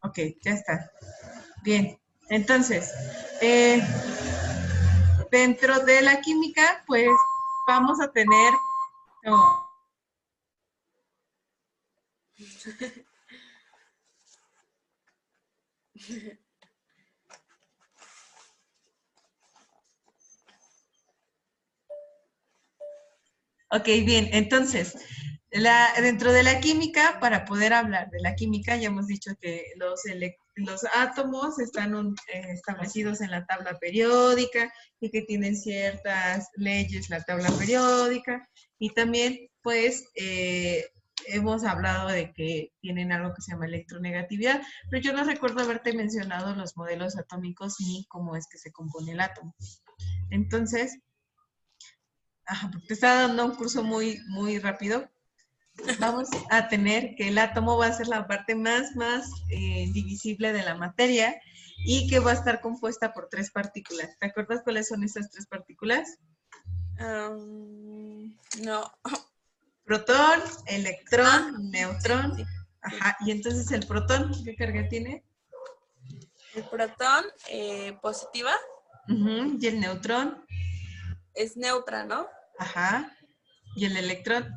Ok, ya está. Bien, entonces, eh, dentro de la química, pues vamos a tener... oh, ok, bien, entonces, dentro de la química, para poder hablar de la química, ya hemos dicho que los átomos están establecidos en la tabla periódica y que tienen ciertas leyes la tabla periódica y también, pues, hemos hablado de que tienen algo que se llama electronegatividad, pero yo no recuerdo haberte mencionado los modelos atómicos ni cómo es que se compone el átomo. Entonces, ajá, te está dando un curso muy rápido. Vamos a tener que el átomo va a ser la parte más divisible de la materia y que va a estar compuesta por tres partículas. ¿Te acuerdas cuáles son esas tres partículas? No. Protón, Ah, electrón, sí, neutrón. sí, sí. Ajá, y entonces el protón, ¿qué carga tiene? El protón positiva Ujú, y el neutrón, es neutra, ¿no? ajá, y el electrón.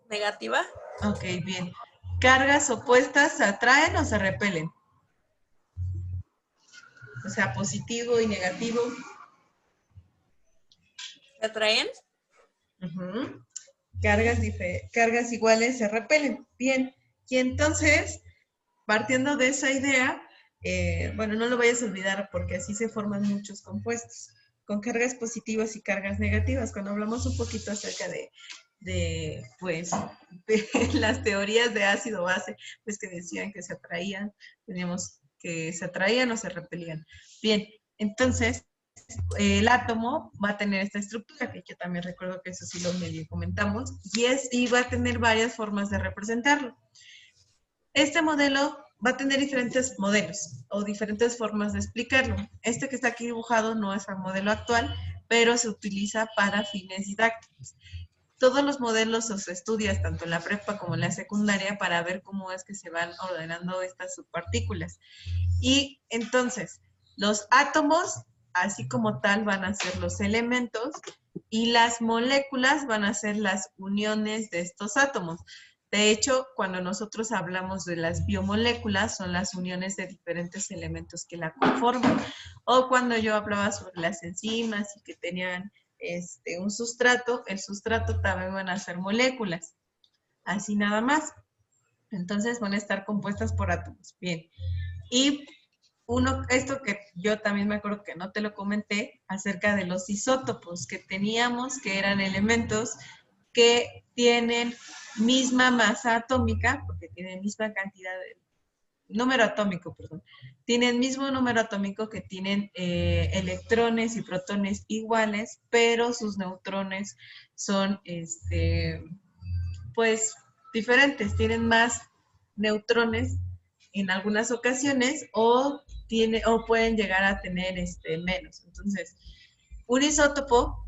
Negativa. Ok, bien. ¿Cargas opuestas se atraen o se repelen? O sea, positivo y negativo. ¿Se atraen? Ujú. Cargas iguales se repelen. Bien, y entonces, partiendo de esa idea, bueno, no lo vayas a olvidar porque así se forman muchos compuestos, con cargas positivas y cargas negativas. Cuando hablamos un poquito acerca pues, de las teorías de ácido-base, pues que decían que se atraían, teníamos que se atraían o se repelían. Bien, entonces, el átomo va a tener esta estructura, que yo también recuerdo que eso sí lo medio comentamos, y va a tener varias formas de representarlo. Este modelo va a tener diferentes modelos o diferentes formas de explicarlo. Este que está aquí dibujado no es el modelo actual, pero se utiliza para fines didácticos. Todos los modelos los estudias tanto en la prepa como en la secundaria para ver cómo es que se van ordenando estas subpartículas. Y entonces, los átomos, así como tal, van a ser los elementos y las moléculas van a ser las uniones de estos átomos. De hecho, cuando nosotros hablamos de las biomoléculas, son las uniones de diferentes elementos que la conforman. O cuando yo hablaba sobre las enzimas y que tenían un sustrato, el sustrato también van a ser moléculas. Así nada más. Entonces van a estar compuestas por átomos. Bien. Y esto que yo también me acuerdo que no te lo comenté, acerca de los isótopos que teníamos, que eran elementos que tienen misma masa atómica, porque tienen misma cantidad de número atómico, perdón, tienen mismo número atómico que tienen electrones y protones iguales, pero sus neutrones son, pues, diferentes, tienen más neutrones en algunas ocasiones o pueden llegar a tener menos. Entonces, un isótopo,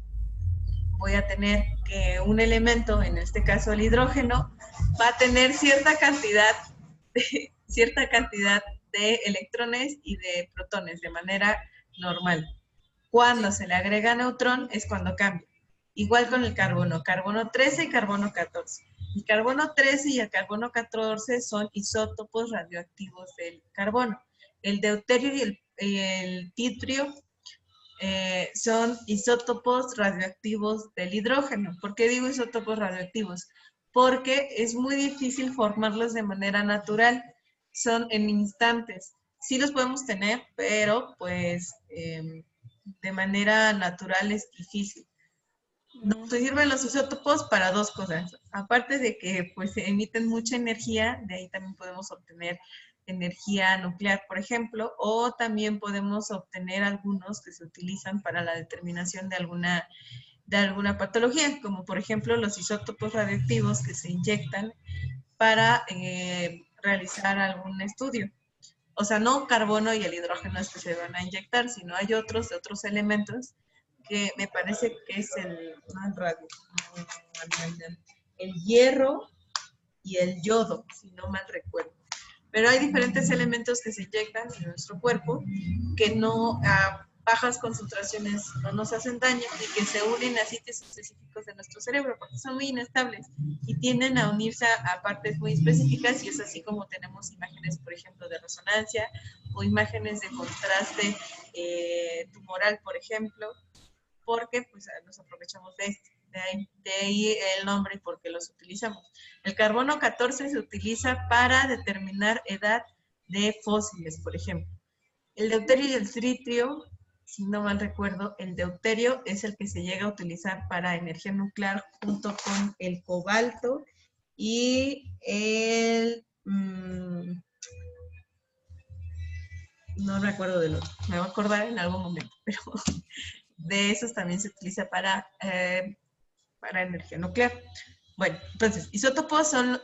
voy a tener que un elemento, en este caso el hidrógeno, va a tener cierta cantidad de electrones y de protones de manera normal. Cuando Sí. se le agrega neutrón es cuando cambia. Igual con el carbono, carbono 13 y carbono 14. El carbono 13 y el carbono 14 son isótopos radioactivos del carbono. El deuterio y el titrio son isótopos radioactivos del hidrógeno. ¿Por qué digo isótopos radioactivos? Porque es muy difícil formarlos de manera natural. Son en instantes. Sí los podemos tener, pero pues de manera natural es difícil. Nos sirven los isótopos para dos cosas. Aparte de que pues emiten mucha energía, de ahí también podemos obtener energía nuclear, por ejemplo, o también podemos obtener algunos que se utilizan para la determinación de alguna patología, como por ejemplo los isótopos radioactivos que se inyectan para realizar algún estudio. O sea, no carbono y el hidrógeno es que se van a inyectar, sino hay otros elementos que me parece que es el hierro y el yodo, si no mal recuerdo. Pero hay diferentes elementos que se inyectan en nuestro cuerpo que no a bajas concentraciones no nos hacen daño y que se unen a sitios específicos de nuestro cerebro porque son muy inestables y tienden a unirse a partes muy específicas y es así como tenemos imágenes, por ejemplo, de resonancia o imágenes de contraste tumoral, por ejemplo, porque pues nos aprovechamos de esto. De ahí el nombre y por qué los utilizamos. El carbono 14 se utiliza para determinar edad de fósiles, por ejemplo. El deuterio y el tritio, si no mal recuerdo, el deuterio es el que se llega a utilizar para energía nuclear junto con el cobalto y el... no recuerdo del otro, me voy a acordar en algún momento, pero de esos también se utiliza para energía nuclear. Bueno, entonces, isótopos son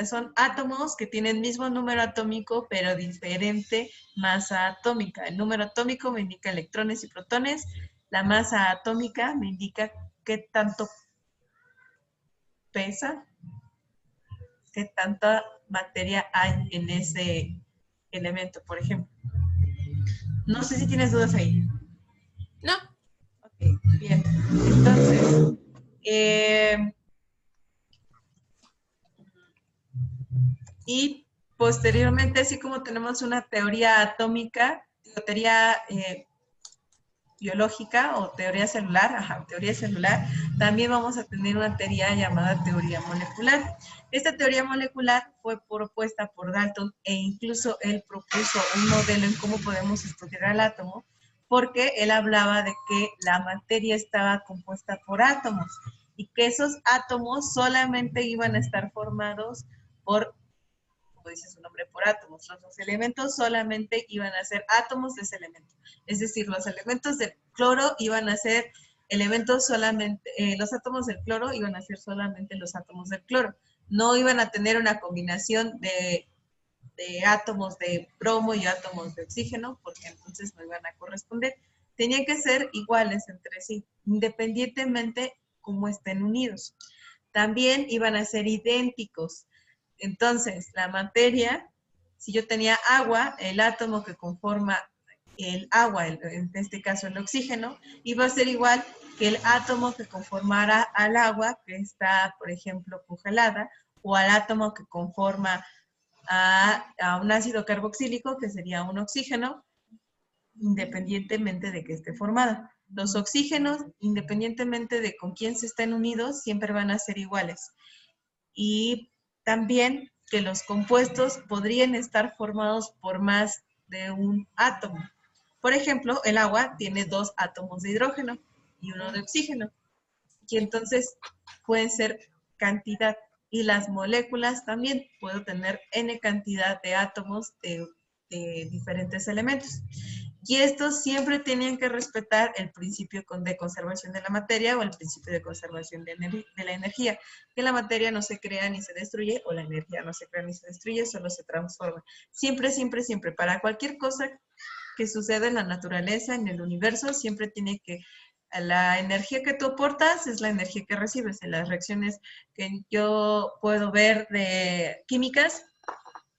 son átomos que tienen mismo número atómico, pero diferente masa atómica. El número atómico me indica electrones y protones, la masa atómica me indica qué tanto pesa, qué tanta materia hay en ese elemento, por ejemplo. No sé si tienes dudas ahí. No. Ok, bien. Entonces, y posteriormente, así como tenemos una teoría atómica, teoría biológica o teoría celular, también vamos a tener una teoría llamada teoría molecular. Esta teoría molecular fue propuesta por Dalton e incluso él propuso un modelo en cómo podemos estudiar al átomo, porque él hablaba de que la materia estaba compuesta por átomos y que esos átomos solamente iban a estar formados por, como dice su nombre, por átomos. Los elementos solamente iban a ser átomos de ese elemento. Es decir, los elementos del cloro iban a ser elementos solamente, los átomos del cloro iban a ser solamente los átomos del cloro. No iban a tener una combinación de átomos de bromo y átomos de oxígeno, porque entonces no iban a corresponder. Tenían que ser iguales entre sí, independientemente cómo estén unidos. También iban a ser idénticos. Entonces, la materia, si yo tenía agua, el átomo que conforma el agua, en este caso el oxígeno, iba a ser igual que el átomo que conformara al agua que está, por ejemplo, congelada, o al átomo que conforma a un ácido carboxílico, que sería un oxígeno, independientemente de que esté formada. Los oxígenos, independientemente de con quién se estén unidos, siempre van a ser iguales. Y también que los compuestos podrían estar formados por más de un átomo. Por ejemplo, el agua tiene 2 átomos de hidrógeno y 1 de oxígeno. Y entonces pueden ser cantidad. Y las moléculas también puedo tener n cantidad de átomos de diferentes elementos. Y estos siempre tienen que respetar el principio de conservación de la materia o el principio de conservación de la energía, que la materia no se crea ni se destruye, o la energía no se crea ni se destruye, solo se transforma. Siempre, siempre, siempre, para cualquier cosa que suceda en la naturaleza, en el universo, siempre tiene que, la energía que tú aportas es la energía que recibes. En las reacciones que yo puedo ver de químicas,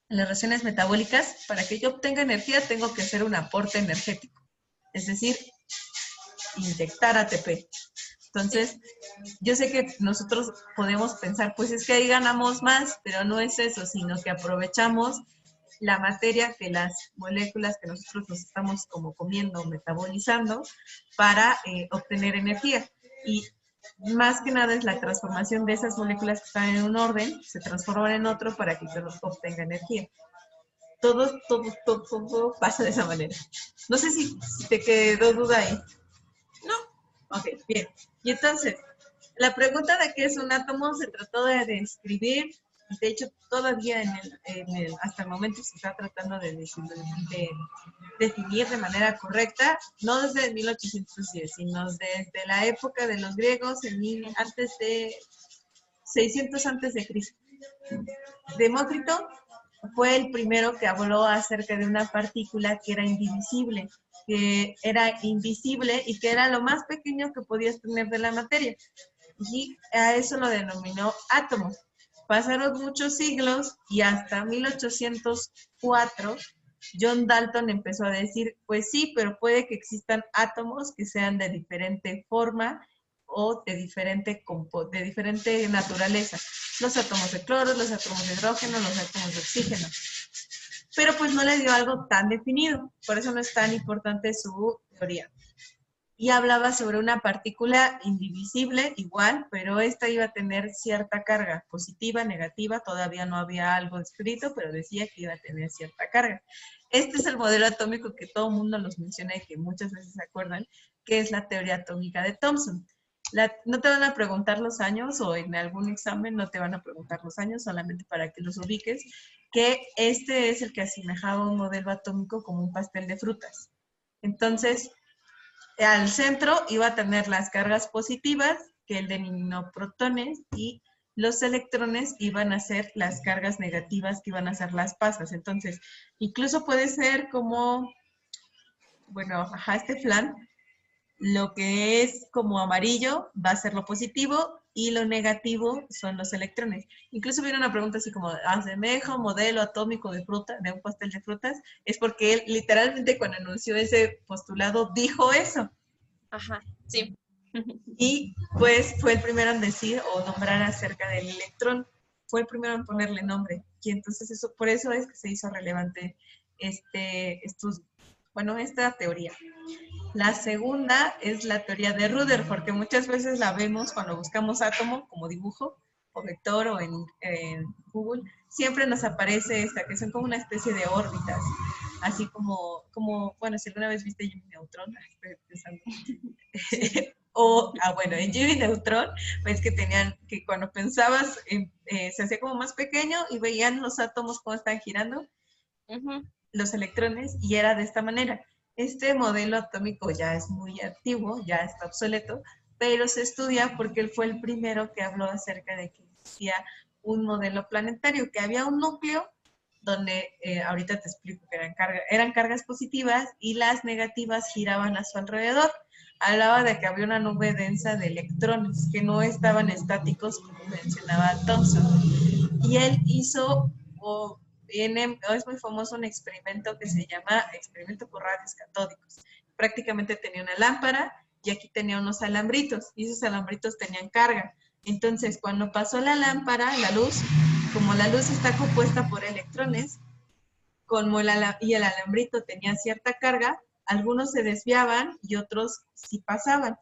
en las reacciones metabólicas, para que yo obtenga energía tengo que hacer un aporte energético, es decir, inyectar ATP. Entonces, yo sé que nosotros podemos pensar, pues es que ahí ganamos más, pero no es eso, sino que aprovechamos la materia que las moléculas que nosotros nos estamos como comiendo, metabolizando, para obtener energía. Y más que nada es la transformación de esas moléculas que están en un orden, se transforman en otro para que yo obtenga energía. Todo pasa de esa manera. No sé si te quedó duda ahí. No. Ok, bien. Y entonces, la pregunta de qué es un átomo se trató de describir, de hecho todavía hasta el momento se está tratando de definir de manera correcta, no desde 1810, sino desde la época de los griegos, antes de 600 antes de Cristo. Demócrito fue el primero que habló acerca de una partícula que era indivisible, que era invisible y que era lo más pequeño que podías tener de la materia. Y a eso lo denominó átomo. Pasaron muchos siglos y hasta 1804 John Dalton empezó a decir, pues sí, pero puede que existan átomos que sean de diferente forma o de diferente naturaleza. Los átomos de cloro, los átomos de hidrógeno, los átomos de oxígeno. Pero pues no le dio algo tan definido, por eso no es tan importante su teoría. Y hablaba sobre una partícula indivisible, igual, pero esta iba a tener cierta carga, positiva, negativa, todavía no había algo escrito, pero decía que iba a tener cierta carga. Este es el modelo atómico que todo el mundo los menciona y que muchas veces se acuerdan, que es la teoría atómica de Thomson. No te van a preguntar los años, o en algún examen no te van a preguntar los años, solamente para que los ubiques, que este es el que asemejaba un modelo atómico como un pastel de frutas. Entonces, al centro iba a tener las cargas positivas, que eliminó protones, y los electrones iban a ser las cargas negativas, que iban a ser las pasas. Entonces, incluso puede ser como, bueno, ajá, este flan, lo que es como amarillo va a ser lo positivo y lo negativo son los electrones. Incluso viene una pregunta así como, ¿asemeja un modelo atómico de fruta, de un pastel de frutas? Es porque él literalmente cuando anunció ese postulado dijo eso. Ajá, sí. Y pues fue el primero en decir o nombrar acerca del electrón. Fue el primero en ponerle nombre. Y entonces eso, por eso es que se hizo relevante esta teoría. La segunda es la teoría de Rutherford, que muchas veces la vemos cuando buscamos átomo como dibujo o vector o en Google. Siempre nos aparece esta, que son como una especie de órbitas. Así como bueno, si alguna vez viste Jimmy Neutron, estoy pensando. Sí. Bueno, en Jimmy Neutron, pues que cuando pensabas, se hacía como más pequeño y veían los átomos cómo están girando, los electrones, y era de esta manera. Este modelo atómico ya es muy antiguo, ya está obsoleto, pero se estudia porque él fue el primero que habló acerca de que existía un modelo planetario, que había un núcleo donde, ahorita te explico que eran cargas positivas y las negativas giraban a su alrededor. Hablaba de que había una nube densa de electrones que no estaban estáticos, como mencionaba Thomson. Y él hizo, es muy famoso un experimento que se llama experimento por rayos catódicos. Prácticamente tenía una lámpara y aquí tenía unos alambritos, y esos alambritos tenían carga. Entonces, cuando pasó la lámpara, la luz, como la luz está compuesta por electrones, y el alambrito tenía cierta carga, algunos se desviaban y otros sí pasaban.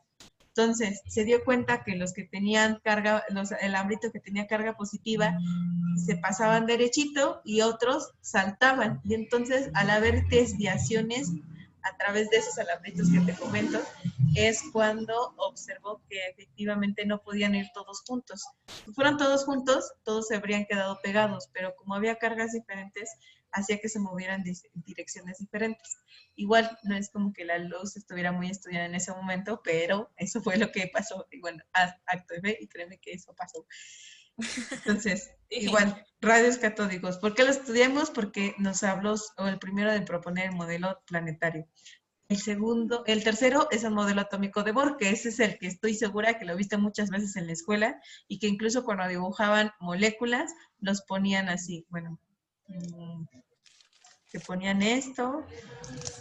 Entonces, se dio cuenta que los que tenían carga, el alambrito que tenía carga positiva, se pasaban derechito y otros saltaban. Y entonces, al haber desviaciones a través de esos alambritos que te comento, es cuando observó que efectivamente no podían ir todos juntos. Si fueran todos juntos, todos se habrían quedado pegados, pero como había cargas diferentes, hacía que se movieran en direcciones diferentes. Igual, no es como que la luz estuviera muy estudiada en ese momento, pero eso fue lo que pasó. Y bueno, acto de fe, y créeme que eso pasó. Entonces, igual, rayos catódicos. ¿Por qué lo estudiamos? Porque nos habló, o el primero, de proponer el modelo planetario. El tercero es el modelo atómico de Bohr, que ese es el que estoy segura que lo viste muchas veces en la escuela, y que incluso cuando dibujaban moléculas, los ponían así, bueno, que ponían esto,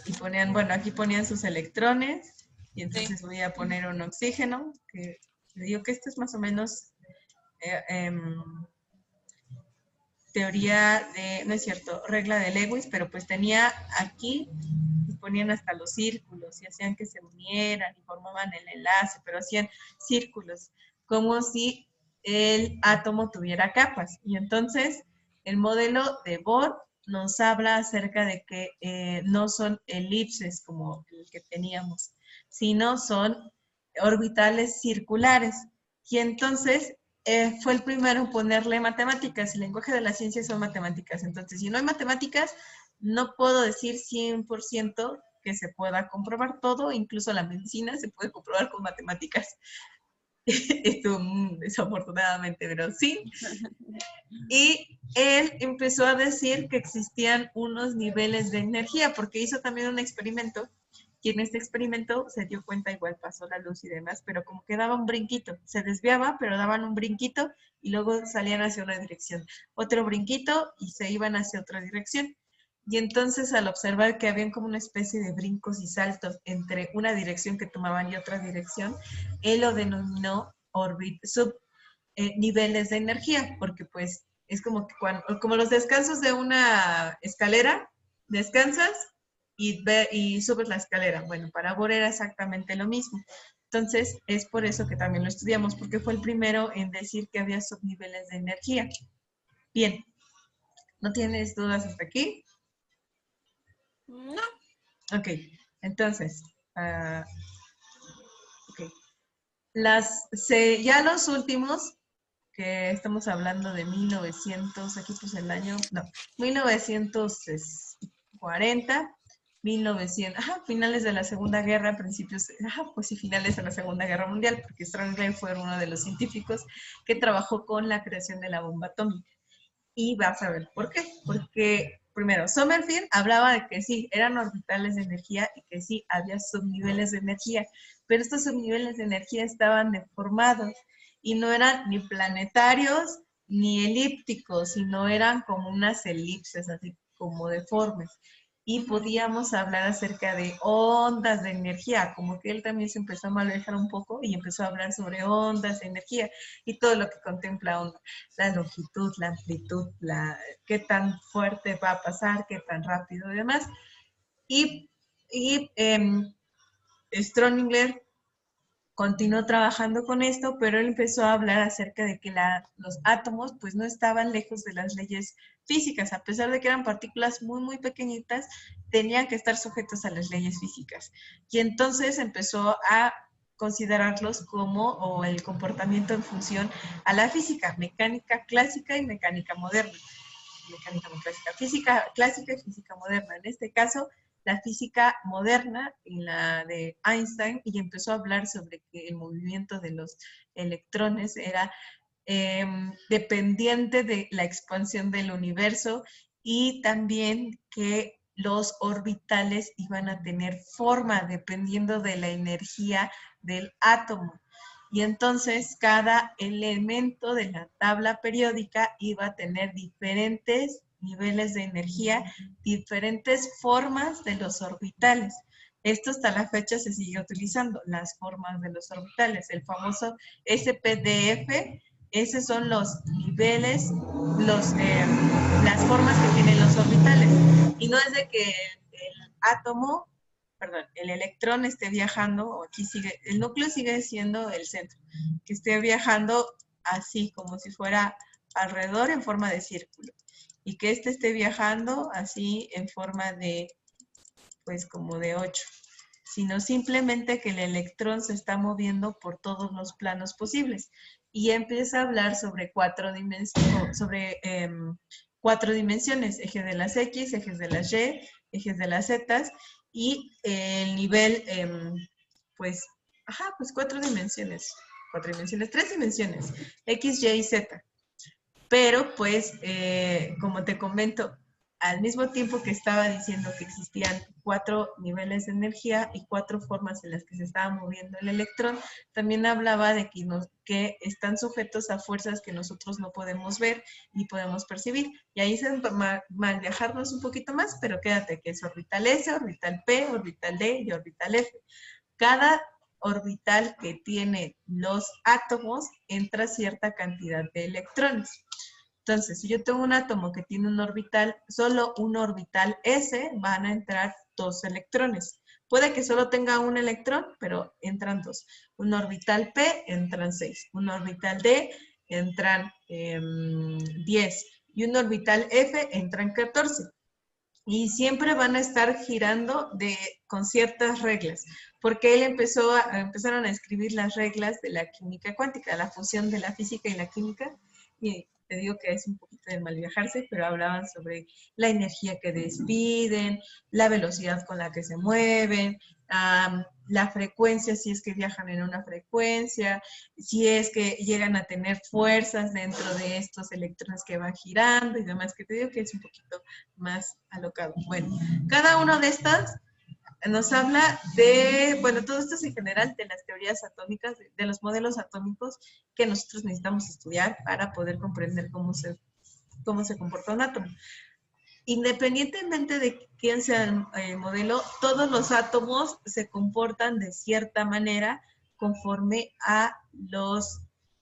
y ponían, bueno, aquí ponían sus electrones, y entonces voy a poner un oxígeno, que digo que esto es más o menos teoría de, no es cierto, regla de Lewis, pero pues tenía aquí, y ponían hasta los círculos y hacían que se unieran y formaban el enlace, pero hacían círculos, como si el átomo tuviera capas. Y entonces el modelo de Bohr nos habla acerca de que no son elipses como el que teníamos, sino son orbitales circulares. Y entonces fue el primero en ponerle matemáticas. El lenguaje de la ciencia son matemáticas. Entonces, si no hay matemáticas, no puedo decir 100% que se pueda comprobar todo, incluso la medicina se puede comprobar con matemáticas. Esto, desafortunadamente, pero sí. Y él empezó a decir que existían unos niveles de energía, porque hizo también un experimento Y en este experimento se dio cuenta, igual pasó la luz y demás, pero como que daba un brinquito. Se desviaba, pero daban un brinquito y luego salían hacia una dirección. Otro brinquito y se iban hacia otra dirección. Y entonces al observar que habían como una especie de brincos y saltos entre una dirección que tomaban y otra dirección, él lo denominó niveles de energía, porque pues es como que como los descansos de una escalera, descansas y subes la escalera. Bueno, para Bohr era exactamente lo mismo. Entonces, es por eso que también lo estudiamos, porque fue el primero en decir que había subniveles de energía. Bien, ¿no tienes dudas hasta aquí? No. Ok, entonces, ok. Ya los últimos, que estamos hablando de 1900, aquí pues el año, no, 1940, 1900, finales de la Segunda Guerra, principios, pues sí, finales de la Segunda Guerra Mundial, porque Strangler fue uno de los científicos que trabajó con la creación de la bomba atómica. Y vas a ver por qué. Porque, primero, Sommerfeld hablaba de que sí, eran orbitales de energía y que sí, había subniveles de energía, pero estos subniveles de energía estaban deformados y no eran ni planetarios ni elípticos, sino eran como unas elipses, así como deformes. Y podíamos hablar acerca de ondas de energía, como que él también se empezó a manejar un poco y empezó a hablar sobre ondas de energía y todo lo que contempla onda, la longitud, la amplitud, qué tan fuerte va a pasar, qué tan rápido y demás. Y Stroninger continuó trabajando con esto, pero él empezó a hablar acerca de que los átomos pues no estaban lejos de las leyes físicas, a pesar de que eran partículas muy, muy pequeñitas, tenían que estar sujetos a las leyes físicas. Y entonces empezó a considerarlos como o el comportamiento en función a la física, mecánica clásica y mecánica moderna. Mecánica muy clásica, física clásica y física moderna. En este caso, la física moderna y la de Einstein, y empezó a hablar sobre que el movimiento de los electrones era dependiente de la expansión del universo y también que los orbitales iban a tener forma dependiendo de la energía del átomo. Y entonces cada elemento de la tabla periódica iba a tener diferentes niveles de energía, diferentes formas de los orbitales. Esto hasta la fecha se sigue utilizando, las formas de los orbitales. El famoso SPDF, esos son los niveles, las formas que tienen los orbitales. Y no es de que el átomo, perdón, el electrón esté viajando, o aquí sigue, el núcleo sigue siendo el centro, que esté viajando así, como si fuera alrededor en forma de círculo. Y que este esté viajando así en forma de, pues como de 8, sino simplemente que el electrón se está moviendo por todos los planos posibles. Y empieza a hablar sobre cuatro dimensiones, ejes de las X, ejes de las Y, ejes de las Z, y el nivel, pues 3 dimensiones, X, Y y Z. Pero pues, como te comento, al mismo tiempo que estaba diciendo que existían 4 niveles de energía y 4 formas en las que se estaba moviendo el electrón, también hablaba de que están sujetos a fuerzas que nosotros no podemos ver ni podemos percibir. Y ahí se mal viajarnos un poquito más, pero quédate que es orbital S, orbital P, orbital D y orbital F. Cada orbital que tiene los átomos entra cierta cantidad de electrones. Entonces, si yo tengo un átomo que tiene un orbital, solo un orbital S, van a entrar 2 electrones. Puede que solo tenga un electrón, pero entran 2. Un orbital P, entran 6. Un orbital D, entran 10. Y un orbital F, entran 14. Y siempre van a estar girando con ciertas reglas, porque él empezaron a escribir las reglas de la química cuántica, la fusión de la física y la química, y te digo que es un poquito de mal viajarse, pero hablaban sobre la energía que despiden, la velocidad con la que se mueven, la frecuencia, si es que viajan en una frecuencia, si es que llegan a tener fuerzas dentro de estos electrones que van girando y demás, que te digo que es un poquito más alocado. Bueno, cada uno de estas nos habla de, bueno, todo esto es en general de las teorías atómicas, de los modelos atómicos que nosotros necesitamos estudiar para poder comprender cómo se comporta un átomo. Independientemente de quién sea el modelo, todos los átomos se comportan de cierta manera conforme a los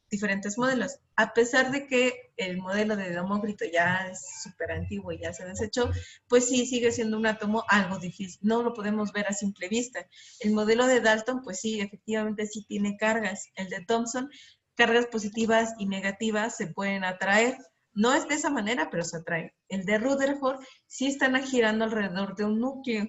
diferentes modelos. A pesar de que el modelo de Demócrito ya es súper antiguo y ya se desechó, pues sí sigue siendo un átomo algo difícil. No lo podemos ver a simple vista. El modelo de Dalton, pues sí, efectivamente sí tiene cargas. El de Thomson, cargas positivas y negativas se pueden atraer. No es de esa manera, pero se atraen. El de Rutherford sí están girando alrededor de un núcleo.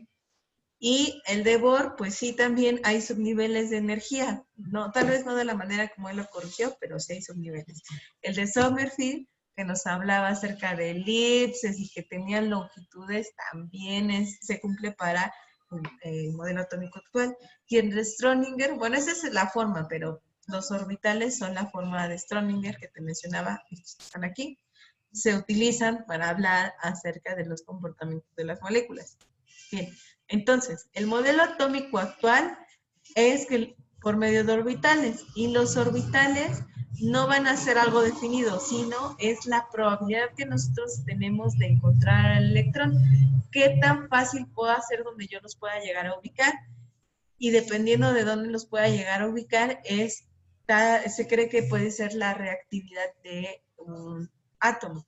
Y el de Bohr, pues sí, también hay subniveles de energía. No, tal vez no de la manera como él lo corrigió, pero sí hay subniveles. El de Sommerfeld, que nos hablaba acerca de elipses y que tenían longitudes, también se cumple para el modelo atómico actual. Y el de Schrödinger, bueno, esa es la forma, pero los orbitales son la forma de Schrödinger que te mencionaba, estos están aquí. Se utilizan para hablar acerca de los comportamientos de las moléculas. Bien, entonces, el modelo atómico actual es que por medio de orbitales, y los orbitales no van a ser algo definido, sino es la probabilidad que nosotros tenemos de encontrar al electrón. ¿Qué tan fácil puedo hacer donde yo los pueda llegar a ubicar? Y dependiendo de dónde los pueda llegar a ubicar, se cree que puede ser la reactividad de un átomo.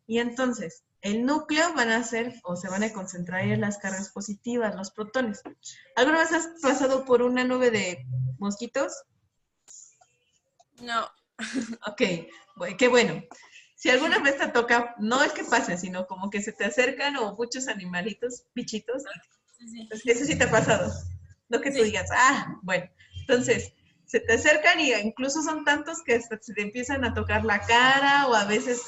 Y entonces, el núcleo van a ser, o se van a concentrar en las cargas positivas, los protones. ¿Alguna vez has pasado por una nube de mosquitos? No. Ok, bueno, qué bueno. Si alguna vez te toca, no es que pase, sino como que se te acercan o muchos animalitos, bichitos, Sí. pues eso sí te ha pasado. No que tú Sí. digas, bueno. Entonces, se te acercan y incluso son tantos que hasta se te empiezan a tocar la cara o a veces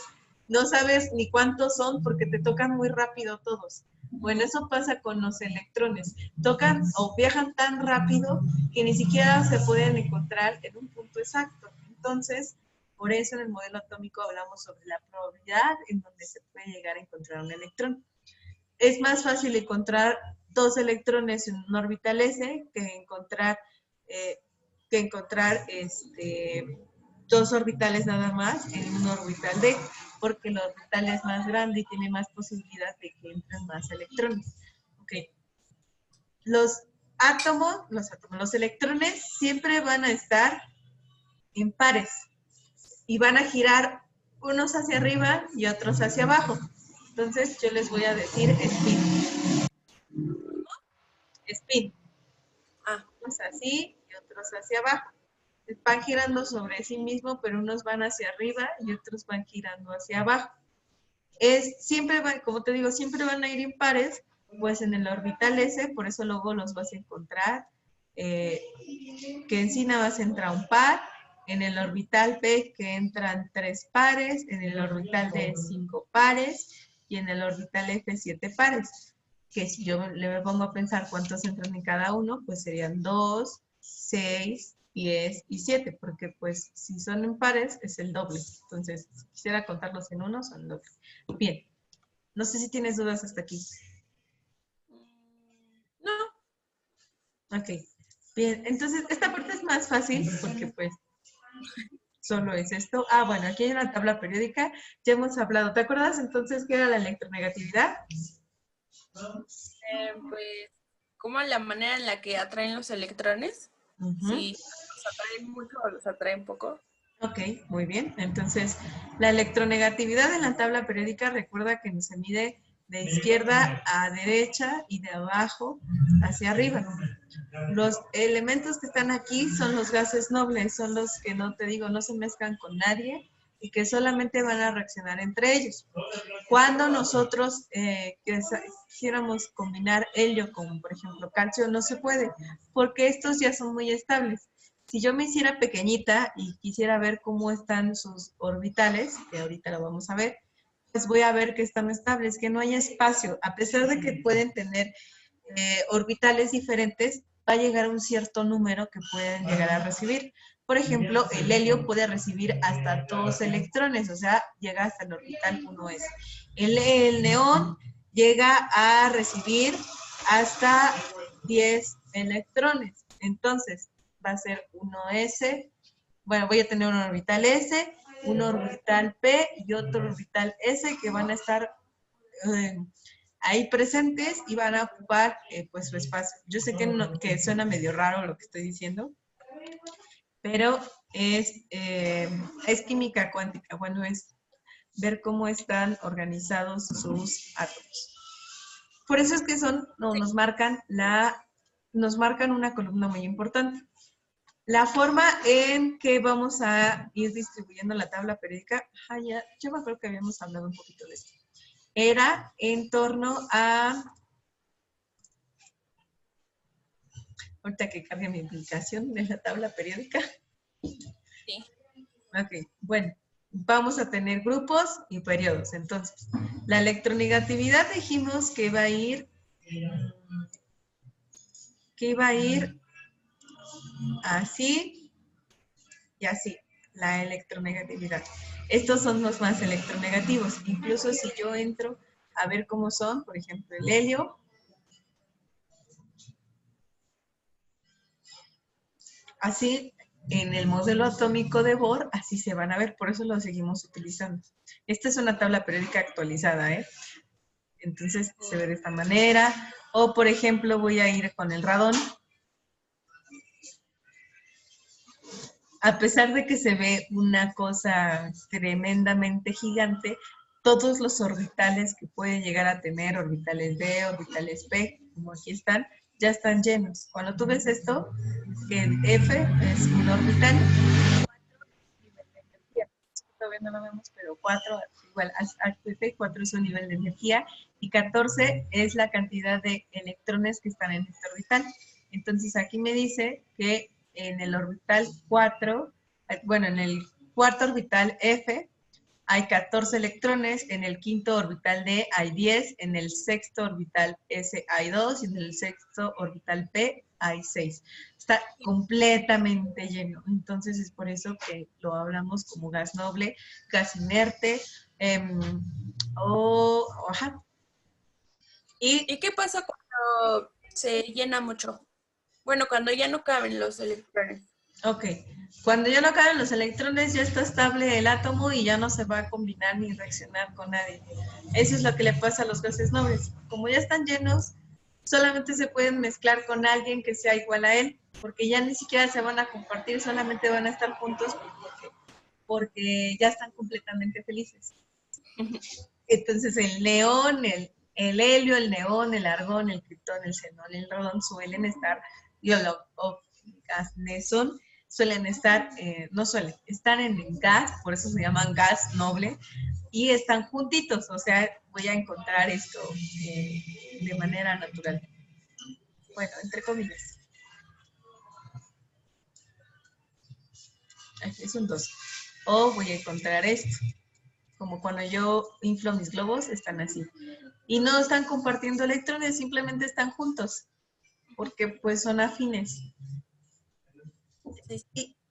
no sabes ni cuántos son porque te tocan muy rápido todos. Bueno, eso pasa con los electrones. Tocan o viajan tan rápido que ni siquiera se pueden encontrar en un punto exacto. Entonces, por eso en el modelo atómico hablamos sobre la probabilidad en donde se puede llegar a encontrar un electrón. Es más fácil encontrar dos electrones en un orbital S que encontrar dos orbitales nada más en un orbital D, porque el orbital es más grande y tiene más posibilidad de que entren más electrones. Okay. Los electrones siempre van a estar en pares y van a girar unos hacia arriba y otros hacia abajo. Entonces yo les voy a decir spin. Spin. Unos así y otros hacia abajo. Van girando sobre sí mismo, pero unos van hacia arriba y otros van girando hacia abajo. Siempre van, como te digo, siempre van a ir impares, pues en el orbital S, por eso luego los vas a encontrar, que en sí nada más entra un par, en el orbital P que entran 3 pares, en el orbital D 5 pares y en el orbital F 7 pares. Que si yo le pongo a pensar cuántos entran en cada uno, pues serían 2, 6, 10 y 7, porque pues si son en pares es el doble. Entonces, si quisiera contarlos en uno, son doble. Bien, no sé si tienes dudas hasta aquí. No. Ok, bien, entonces esta parte es más fácil porque pues solo es esto. Bueno, aquí hay una tabla periódica, ya hemos hablado. ¿Te acuerdas entonces qué era la electronegatividad? Pues, ¿cómo la manera en la que atraen los electrones? Si los atraen mucho o los atraen poco. Ok, muy bien. Entonces, la electronegatividad en la tabla periódica recuerda que se mide de izquierda a derecha y de abajo hacia arriba. Los elementos que están aquí son los gases nobles, son los que no te digo, no se mezclan con nadie y que solamente van a reaccionar entre ellos. Cuando nosotros quisiéramos combinar helio con, por ejemplo, calcio, no se puede, porque estos ya son muy estables. Si yo me hiciera pequeñita y quisiera ver cómo están sus orbitales, que ahorita lo vamos a ver, pues voy a ver que están estables, que no hay espacio. A pesar de que pueden tener orbitales diferentes, va a llegar a un cierto número que pueden llegar a recibir. Por ejemplo, el helio puede recibir hasta 2 electrones, o sea, llega hasta el orbital 1s. El neón llega a recibir hasta 10 electrones. Entonces, va a ser 1s, bueno, voy a tener un orbital s, un orbital p y otro orbital s que van a estar ahí presentes y van a ocupar pues su espacio. Yo sé que suena medio raro lo que estoy diciendo, pero es química cuántica. Bueno, es ver cómo están organizados sus átomos. Por eso es que nos marcan una columna muy importante. La forma en que vamos a ir distribuyendo la tabla periódica, yo me acuerdo que habíamos hablado un poquito de esto. Era en torno a... Ahorita que cargue mi aplicación de la tabla periódica. Sí. Ok, bueno, vamos a tener grupos y periodos. Entonces, la electronegatividad dijimos que iba a ir así y así, la electronegatividad. Estos son los más electronegativos. Incluso si yo entro a ver cómo son, por ejemplo, el helio, así en el modelo atómico de Bohr, así se van a ver, por eso lo seguimos utilizando. Esta es una tabla periódica actualizada, ¿eh? Entonces se ve de esta manera. O, por ejemplo, voy a ir con el radón. A pesar de que se ve una cosa tremendamente gigante, todos los orbitales que pueden llegar a tener, orbitales D, orbitales P, como aquí están, ya están llenos. Cuando tú ves esto, que el F es un orbital, 4 todavía no lo vemos, pero 4, igual, F, 4 es un nivel de energía, y 14 es la cantidad de electrones que están en este orbital. Entonces aquí me dice que en el orbital 4, bueno, en el cuarto orbital F hay 14 electrones, en el quinto orbital D hay 10, en el sexto orbital S hay 2 y en el sexto orbital P hay 6. Está completamente lleno, entonces es por eso que lo hablamos como gas noble, gas inerte, ajá. ¿Y qué pasa cuando se llena mucho? Bueno, cuando ya no caben los electrones. Ok, cuando ya no caben los electrones, ya está estable el átomo y ya no se va a combinar ni reaccionar con nadie. Eso es lo que le pasa a los gases nobles. Como ya están llenos, solamente se pueden mezclar con alguien que sea igual a él, porque ya ni siquiera se van a compartir, solamente van a estar juntos porque ya están completamente felices. Entonces el neón, el helio, el neón, el argón, el criptón, el xenón, el radón suelen estar, suelen estar, no suelen, están en gas, por eso se llaman gas noble, y están juntitos, o sea, voy a encontrar esto de manera natural. Bueno, entre comillas. Aquí es un 2. O voy a encontrar esto. Como cuando yo inflo mis globos, están así. Y no están compartiendo electrones, simplemente están juntos, porque pues son afines.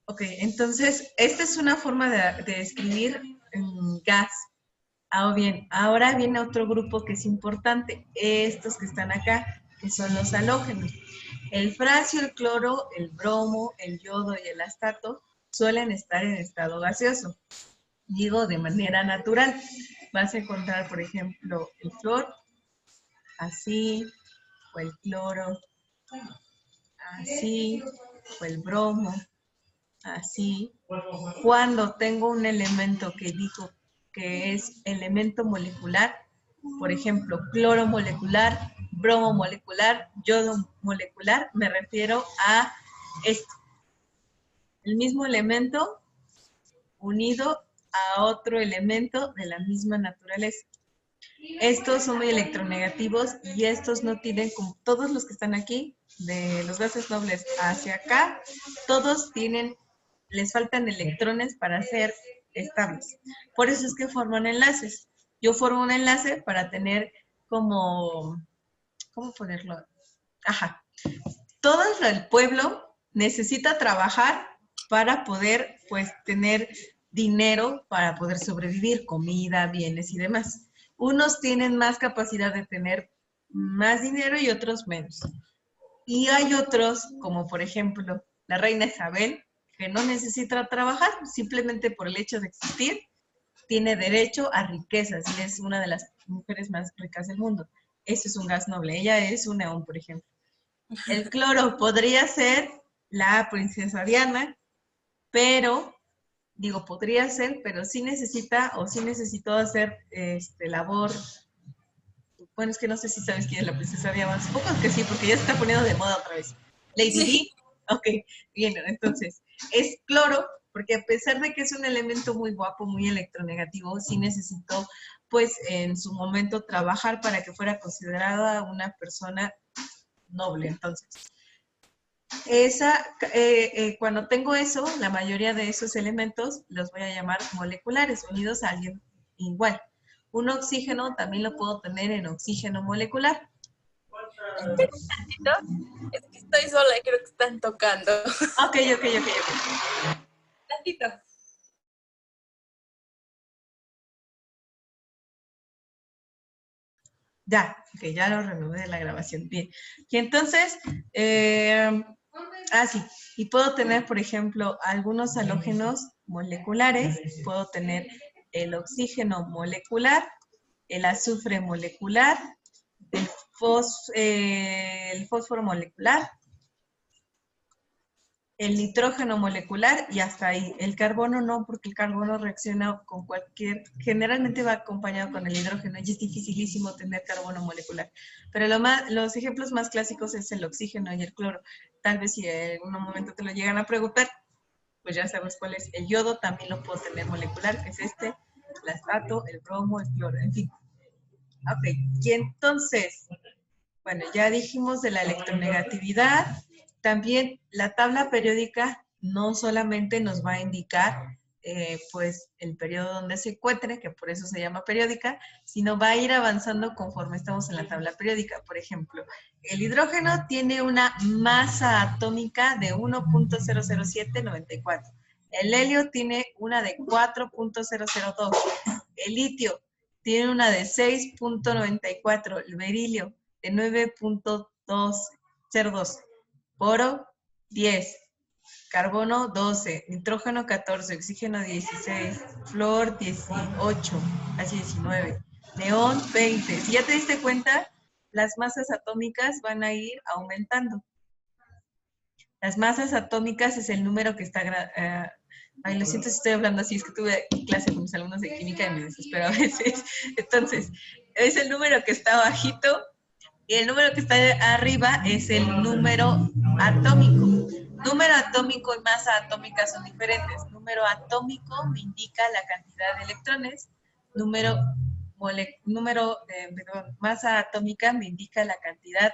Ok, entonces, esta es una forma de escribir gas. Ahora viene otro grupo que es importante, estos que están acá, que son los halógenos. El fracio, el cloro, el bromo, el yodo y el astato suelen estar en estado gaseoso. Digo, de manera natural. Vas a encontrar, por ejemplo, el flúor, así, o el cloro, así, o el bromo, así. Cuando tengo un elemento que digo que es elemento molecular, por ejemplo, cloro molecular, bromo molecular, yodo molecular, me refiero a esto. El mismo elemento unido a otro elemento de la misma naturaleza. Estos son muy electronegativos y estos no tienen, como todos los que están aquí, de los gases nobles hacia acá, todos les faltan electrones para ser estables. Por eso es que forman enlaces. Yo formo un enlace para tener como, ¿cómo ponerlo? Ajá. Todo el pueblo necesita trabajar para poder, pues, tener dinero para poder sobrevivir, comida, bienes y demás. Unos tienen más capacidad de tener más dinero y otros menos. Y hay otros, como por ejemplo, la reina Isabel, que no necesita trabajar, simplemente por el hecho de existir, tiene derecho a riquezas y es una de las mujeres más ricas del mundo. Eso es un gas noble. Ella es un neón, por ejemplo. El cloro podría ser la princesa Diana, pero, digo, podría ser, pero sí necesita o sí necesitó hacer labor. Bueno, es que no sé si sabes quién es la princesa Diana. Supongo que sí, porque ya se está poniendo de moda otra vez. Lady Sí. Di. Ok, bien, entonces, es cloro, porque a pesar de que es un elemento muy guapo, muy electronegativo, sí necesitó, pues, en su momento trabajar para que fuera considerada una persona noble. Entonces, cuando tengo eso, la mayoría de esos elementos los voy a llamar moleculares, unidos a alguien igual. Un oxígeno también lo puedo tener en oxígeno molecular. Espera un tantito. Es que estoy sola y creo que están tocando. Ok. Tantito. Ya, ok, ya lo renové de la grabación. Bien. Y entonces, sí, y puedo tener, por ejemplo, algunos halógenos moleculares, puedo tener el oxígeno molecular, el azufre molecular, el fósforo molecular, el nitrógeno molecular y hasta ahí. El carbono no, porque el carbono reacciona con generalmente va acompañado con el hidrógeno y es dificilísimo tener carbono molecular. Pero los ejemplos más clásicos es el oxígeno y el cloro. Tal vez si en un momento te lo llegan a preguntar, pues ya sabes cuál es. El yodo también lo puedo tener molecular, que es el astato, el bromo, el cloro, en fin. Ok, y entonces, bueno, ya dijimos de la electronegatividad. También la tabla periódica no solamente nos va a indicar pues el periodo donde se encuentre, que por eso se llama periódica, sino va a ir avanzando conforme estamos en la tabla periódica. Por ejemplo, el hidrógeno tiene una masa atómica de 1.00794. El helio tiene una de 4.002. El litio tiene una de 6.94. El berilio de 9.202. Boro, 10. Carbono, 12. Nitrógeno, 14. Oxígeno, 16. Flor, 18. Casi 19. Neón, 20. Si ya te diste cuenta, las masas atómicas van a ir aumentando. Las masas atómicas es el número que está... ay, lo siento si estoy hablando así, es que tuve clase con mis alumnos de química y me desespero a veces. Entonces, es el número que está bajito y el número que está arriba es el número atómico. Número atómico y masa atómica son diferentes. Número atómico me indica la cantidad de electrones. Masa atómica me indica la cantidad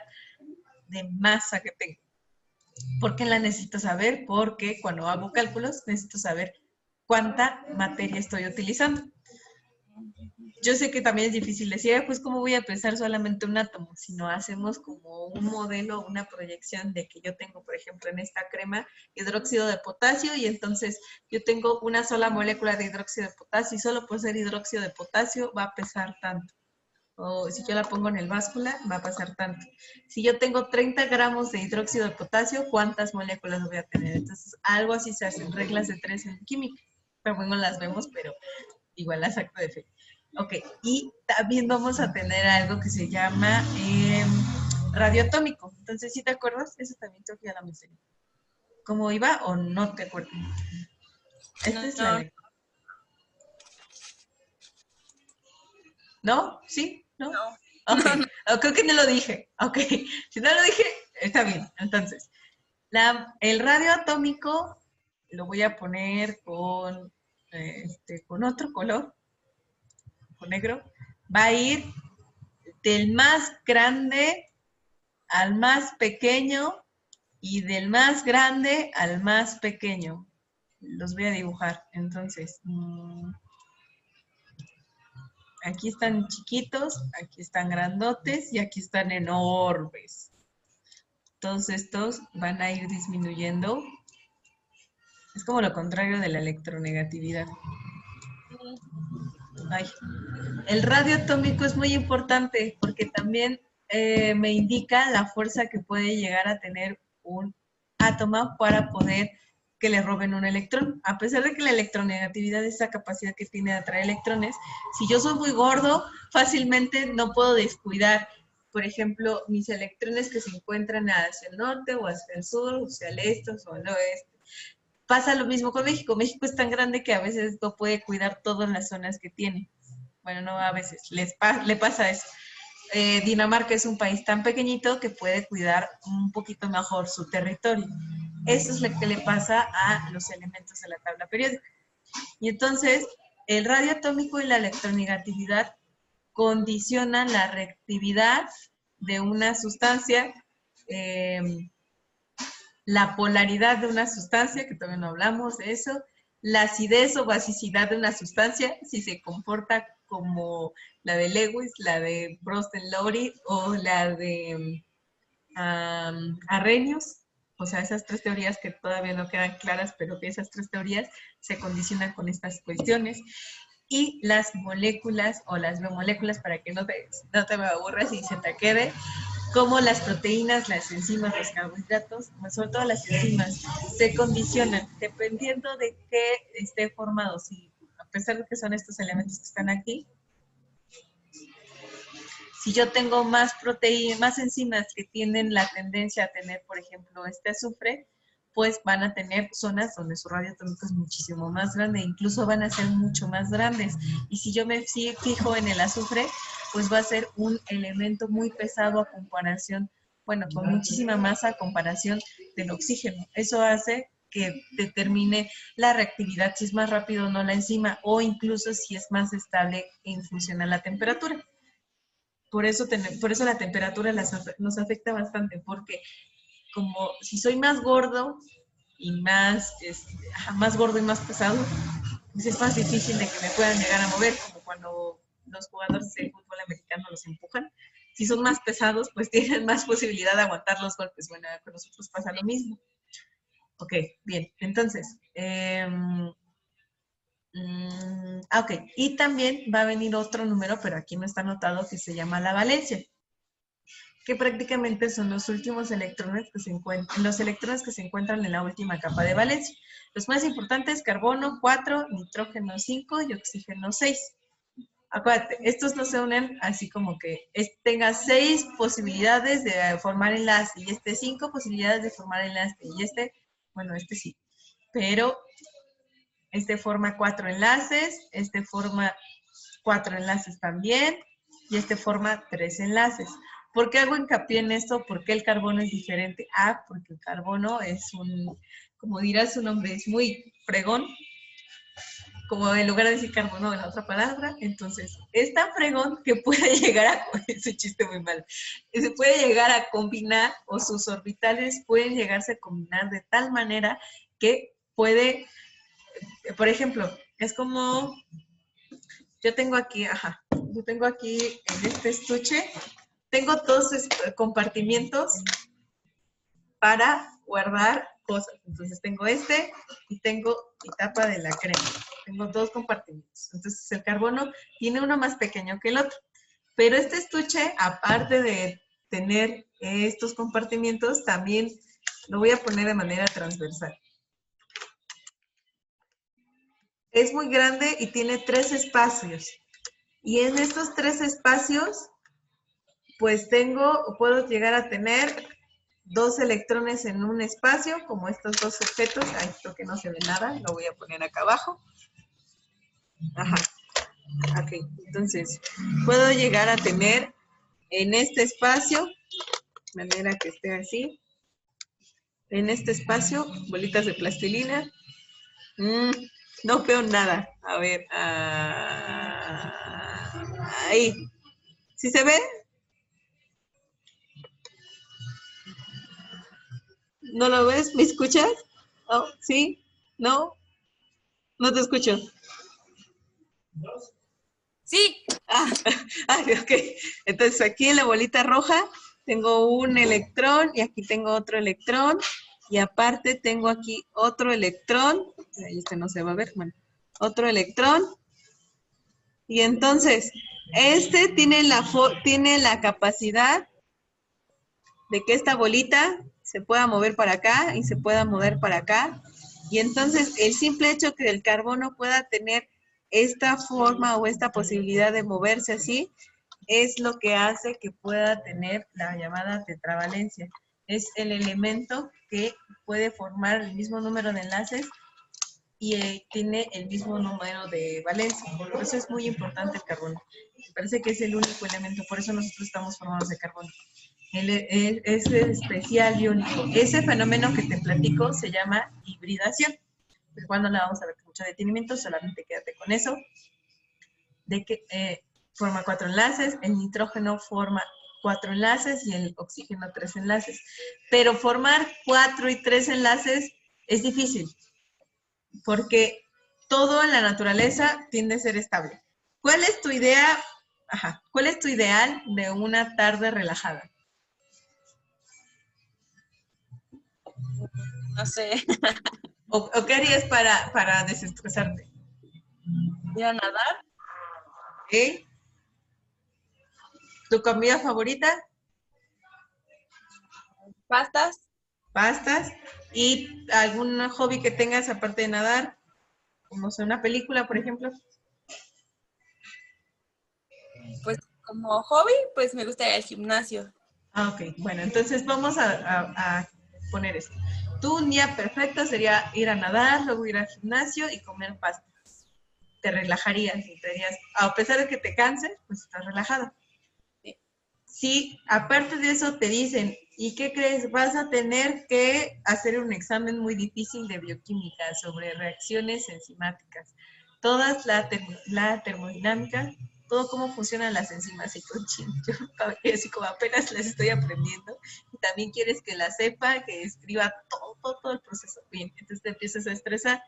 de masa que tengo. ¿Por qué la necesito saber? Porque cuando hago cálculos necesito saber cuánta materia estoy utilizando. Yo sé que también es difícil decir, pues cómo voy a pensar solamente un átomo, si no hacemos como un modelo, una proyección de que yo tengo, por ejemplo, en esta crema hidróxido de potasio y entonces yo tengo una sola molécula de hidróxido de potasio y solo por ser hidróxido de potasio va a pesar tanto. O si yo la pongo en el báscula, va a pasar tanto. Si yo tengo 30 gramos de hidróxido de potasio, ¿cuántas moléculas voy a tener? Entonces, algo así se hacen, reglas de 3 en química. Pero bueno, las vemos, pero igual las acto de fe. Ok, y también vamos a tener algo que se llama radioatómico. Entonces, ¿sí te acuerdas? Eso también creo que ya la mencioné. ¿Cómo iba o no te acuerdas? Esta es la... ¿No? ¿Sí? ¿No? No. Ok, creo que no lo dije. Ok, si no lo dije, está bien. Entonces, el radio atómico lo voy a poner con otro color, con negro. Va a ir del más grande al más pequeño y del más grande al más pequeño. Los voy a dibujar. Entonces, aquí están chiquitos, aquí están grandotes y aquí están enormes. Todos estos van a ir disminuyendo. Es como lo contrario de la electronegatividad. Ay. El radio atómico es muy importante porque también me indica la fuerza que puede llegar a tener un átomo para poder que le roben un electrón. A pesar de que la electronegatividad es esa capacidad que tiene de atraer electrones, si yo soy muy gordo, fácilmente no puedo descuidar, por ejemplo, mis electrones que se encuentran hacia el norte o hacia el sur, o hacia el este o el oeste. Pasa lo mismo con México. México es tan grande que a veces no puede cuidar todas las zonas que tiene. Bueno, no a veces, le pasa eso. Dinamarca es un país tan pequeñito que puede cuidar un poquito mejor su territorio. Eso es lo que le pasa a los elementos de la tabla periódica. Y entonces, el radio atómico y la electronegatividad condicionan la reactividad de una sustancia, la polaridad de una sustancia, que todavía no hablamos de eso, la acidez o basicidad de una sustancia, si se comporta como la de Lewis, la de Bronsted-Lowry o la de Arrhenius, o sea, esas tres teorías que todavía no quedan claras, pero que esas tres teorías se condicionan con estas cuestiones. Y las moléculas o las biomoléculas, para que no te me aburras y se te quede, como las proteínas, las enzimas, los carbohidratos, sobre todo las enzimas, se condicionan dependiendo de qué esté formado. Si, a pesar de que son estos elementos que están aquí, si yo tengo más proteínas, más enzimas que tienen la tendencia a tener, por ejemplo, este azufre, pues van a tener zonas donde su radio atómico es muchísimo más grande, incluso van a ser mucho más grandes. Y si yo me fijo en el azufre, pues va a ser un elemento muy pesado a comparación, bueno, con muchísima masa a comparación del oxígeno. Eso hace que determine la reactividad, si es más rápido o no la enzima, o incluso si es más estable en función a la temperatura. Por eso la temperatura nos afecta bastante, porque como si soy más gordo y más gordo y más pesado, pues es más difícil de que me puedan llegar a mover, como cuando los jugadores de fútbol americano los empujan. Si son más pesados, pues tienen más posibilidad de aguantar los golpes. Bueno, con nosotros pasa lo mismo. Ok, bien. Entonces, ok. Y también va a venir otro número, pero aquí no está anotado, que se llama la valencia, que prácticamente son los últimos electrones que se encuentran, los electrones que se encuentran en la última capa de valencia. Los más importantes, carbono 4, nitrógeno 5 y oxígeno 6. Acuérdate, estos no se unen así como que tenga 6 posibilidades de formar enlace y 5 posibilidades de formar enlace y bueno, sí. Pero forma 4 enlaces, forma 4 enlaces también y forma 3 enlaces. ¿Por qué hago hincapié en esto? ¿Por qué el carbono es diferente? Porque el carbono es como dirá su nombre, es muy fregón, como en lugar de decir carbono en la otra palabra, entonces es tan fregón que puede llegar a, es un chiste muy malo, se puede llegar a combinar, o sus orbitales pueden llegarse a combinar de tal manera que puede, por ejemplo, es como, yo tengo aquí en este estuche, tengo todos estos compartimientos para guardar cosas. Entonces tengo y tengo mi tapa de la crema. Tengo 2 compartimentos. Entonces el carbono tiene uno más pequeño que el otro. Pero este estuche, aparte de tener estos compartimientos, también lo voy a poner de manera transversal. Es muy grande y tiene 3 espacios. Y en estos 3 espacios, pues puedo llegar a tener 2 electrones en un espacio, como estos 2 objetos. Ahí creo que no se ve nada, lo voy a poner acá abajo. Ajá. Ok, entonces, puedo llegar a tener en este espacio, de manera que esté así, en este espacio, bolitas de plastilina. No veo nada. A ver, ahí. ¿Sí se ve? ¿No lo ves? ¿Me escuchas? Oh, ¿sí? ¿No? No te escucho. Sí. Ok. Entonces aquí en la bolita roja tengo un electrón y aquí tengo otro electrón y aparte tengo aquí otro electrón. Ahí no se va a ver. Bueno, otro electrón. Y entonces, tiene la capacidad de que esta bolita se pueda mover para acá y se pueda mover para acá. Y entonces el simple hecho que el carbono pueda tener esta forma o esta posibilidad de moverse así es lo que hace que pueda tener la llamada tetravalencia. Es el elemento que puede formar el mismo número de enlaces y tiene el mismo número de valencia. Por eso es muy importante el carbono. Me parece que es el único elemento, por eso nosotros estamos formados de carbono. Es especial y único. Ese fenómeno que te platico se llama hibridación. Pues cuando la vamos a ver con mucho detenimiento, solamente quédate con eso. De que forma 4 enlaces, el nitrógeno forma 4 enlaces y el oxígeno 3 enlaces. Pero formar 4 y 3 enlaces es difícil, porque todo en la naturaleza tiende a ser estable. ¿Cuál es tu idea? Ajá. ¿Cuál es tu ideal de una tarde relajada? No sé, ¿O qué harías para desestresarte? ir a nadar, ¿Eh? ¿Tu comida favorita? pastas, ¿Pastas? ¿Y algún hobby que tengas aparte de nadar? Como sea una película, por ejemplo. pues como hobby, pues me gusta ir al gimnasio. Ah, ok. Bueno, entonces vamos a poner esto. Tu un día perfecto sería ir a nadar, luego ir al gimnasio y comer pasta. Te relajarías y te dirías, a pesar de que te canses, pues estás relajada. Sí. Si aparte de eso te dicen, ¿y qué crees? Vas a tener que hacer un examen muy difícil de bioquímica sobre reacciones enzimáticas. Toda la termodinámica, todo cómo funcionan las enzimas y conchin. Yo así como apenas las estoy aprendiendo. Y también quieres que la sepa, que escriba todo el proceso. Bien, entonces te empiezas a estresar.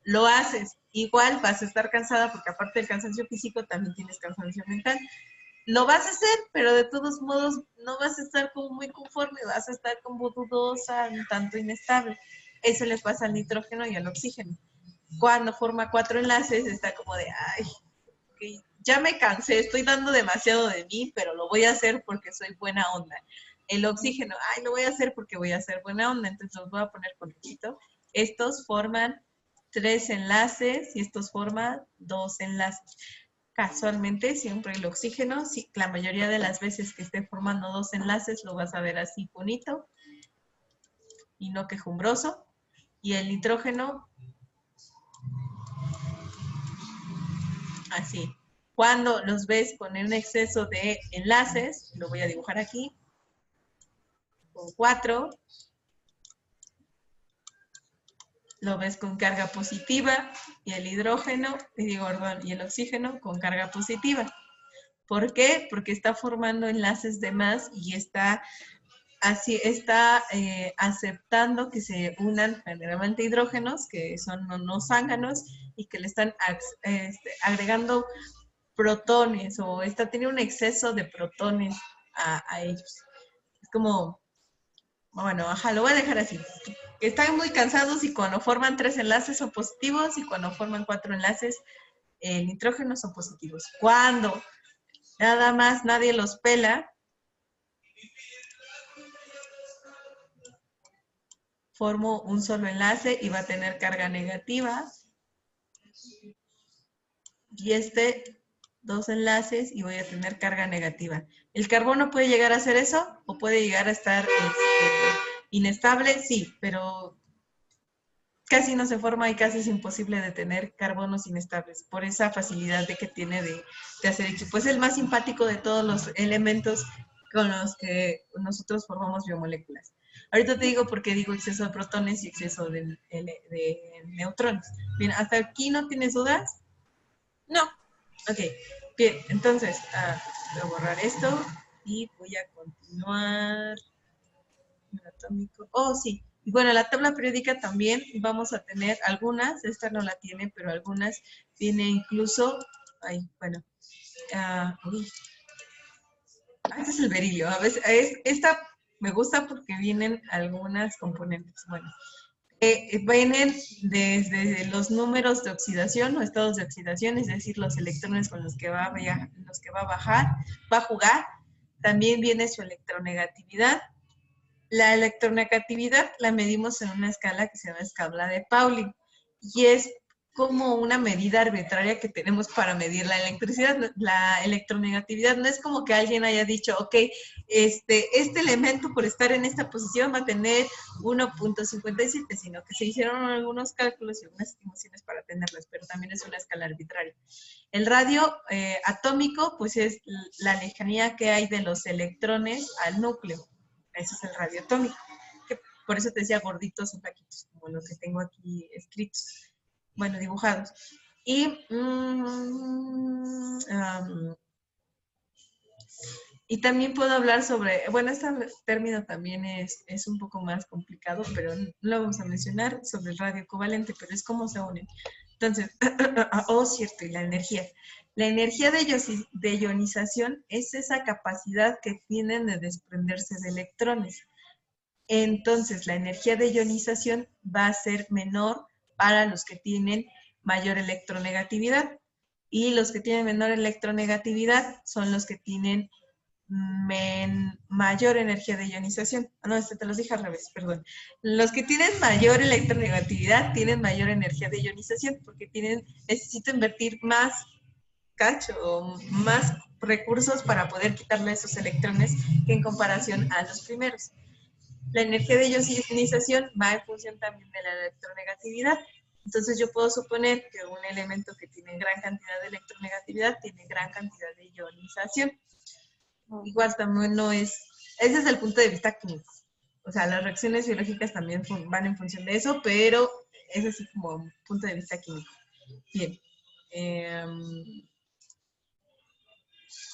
Lo haces. Igual vas a estar cansada porque aparte del cansancio físico también tienes cansancio mental. Lo vas a hacer, pero de todos modos no vas a estar como muy conforme, vas a estar como dudosa, un tanto inestable. Eso les pasa al nitrógeno y al oxígeno. Cuando forma 4 enlaces, está como de, ay, okay, ya me cansé, estoy dando demasiado de mí, pero lo voy a hacer porque soy buena onda. El oxígeno, ay, lo voy a hacer porque voy a ser buena onda, entonces los voy a poner con poquito. Estos forman 3 enlaces y estos forman 2 enlaces. Casualmente, siempre el oxígeno, sí, la mayoría de las veces que esté formando 2 enlaces, lo vas a ver así bonito y no quejumbroso. Y el nitrógeno, así. Cuando los ves con un exceso de enlaces, lo voy a dibujar aquí, con 4, lo ves con carga positiva, y el hidrógeno, y el oxígeno con carga positiva. ¿Por qué? Porque está formando enlaces de más y está aceptando que se unan generalmente hidrógenos, que son no zánganos, y que le están agregando protones, o está teniendo un exceso de protones a ellos. Es como, bueno, ajá, lo voy a dejar así. Están muy cansados y cuando forman 3 enlaces son positivos y cuando forman 4 enlaces, el nitrógeno son positivos. Cuando nada más nadie los pela, formo un solo enlace y va a tener carga negativa. Y 2 enlaces y voy a tener carga negativa. ¿El carbono puede llegar a hacer eso? ¿O puede llegar a estar inestable? Sí, pero casi no se forma y casi es imposible de tener carbonos inestables por esa facilidad de que tiene de hacer equipo. Es el más simpático de todos los elementos con los que nosotros formamos biomoléculas. Ahorita te digo por qué digo exceso de protones y exceso de neutrones. Bien, ¿hasta aquí no tienes dudas? No. Ok, bien, entonces voy a borrar esto y voy a continuar. Atómico. Oh, sí. Y bueno, la tabla periódica también vamos a tener algunas, esta no la tiene, pero algunas tiene incluso, ay, bueno, este es el berilio. A veces, esta me gusta porque vienen algunas componentes. Bueno, vienen desde los números de oxidación o estados de oxidación, es decir, los electrones con los que va a bajar, va a jugar. También viene su electronegatividad La electronegatividad la medimos en una escala que se llama escala de Pauling y es como una medida arbitraria que tenemos para medir la electricidad, la electronegatividad. No es como que alguien haya dicho, ok, este elemento por estar en esta posición va a tener 1.57, sino que se hicieron algunos cálculos y algunas estimaciones para tenerlas, pero también es una escala arbitraria. El radio atómico, pues es la lejanía que hay de los electrones al núcleo. Ese es el radio atómico. Por eso te decía gorditos o flaquitos, como los que tengo aquí escritos. Bueno, dibujados. Y también puedo hablar sobre, bueno, este término también es un poco más complicado, pero no lo vamos a mencionar, sobre el radio covalente, pero es cómo se unen. Entonces, cierto, y la energía. La energía de ionización es esa capacidad que tienen de desprenderse de electrones. Entonces, la energía de ionización va a ser menor para los que tienen mayor electronegatividad. Y los que tienen menor electronegatividad son los que tienen mayor energía de ionización. No, te los dije al revés, perdón. Los que tienen mayor electronegatividad tienen mayor energía de ionización porque necesito invertir más cacho o más recursos para poder quitarle esos electrones que en comparación a los primeros. La energía de ionización va en función también de la electronegatividad. Entonces yo puedo suponer que un elemento que tiene gran cantidad de electronegatividad tiene gran cantidad de ionización. Igual también no es, ese es el punto de vista químico. O sea, las reacciones biológicas también van en función de eso, pero es así como un punto de vista químico. Bien.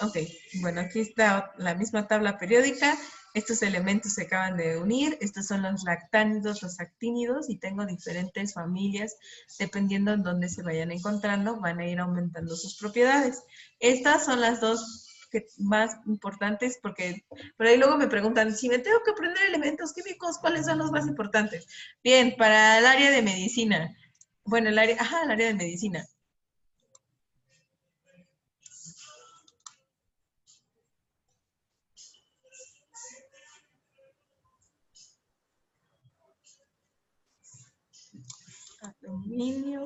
Ok, bueno, aquí está la misma tabla periódica. Estos elementos se acaban de unir. Estos son los lactánidos, los actínidos, y tengo diferentes familias. Dependiendo en dónde se vayan encontrando, van a ir aumentando sus propiedades. Estas son las dos más importantes, porque por ahí luego me preguntan, si me tengo que aprender elementos químicos, ¿cuáles son los más importantes? Bien, para el área de medicina. Bueno, el área de medicina. Aluminio,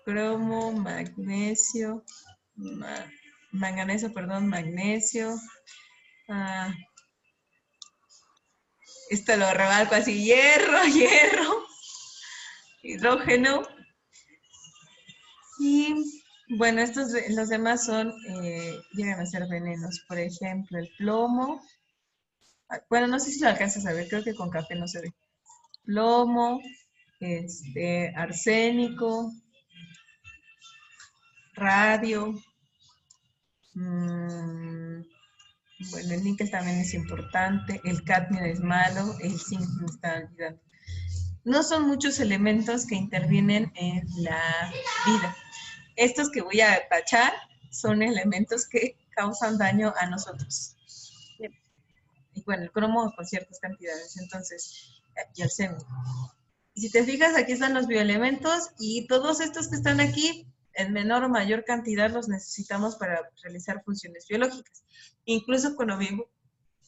cromo, magnesio, manganeso, perdón, magnesio. Esto lo rebalco así, hierro, hidrógeno. Y bueno, los demás llegan a ser venenos. Por ejemplo, el plomo. Bueno, no sé si lo alcanzas a ver, creo que con café no se ve. Plomo, arsénico, radio. Bueno, el níquel también es importante, el cadmio es malo, el zinc me está olvidando. No son muchos elementos que intervienen en la vida. Estos que voy a tachar son elementos que causan daño a nosotros. Y bueno, el cromo con ciertas cantidades, entonces, y arsénico. Y si te fijas, aquí están los bioelementos y todos estos que están aquí, en menor o mayor cantidad los necesitamos para realizar funciones biológicas. Incluso cuando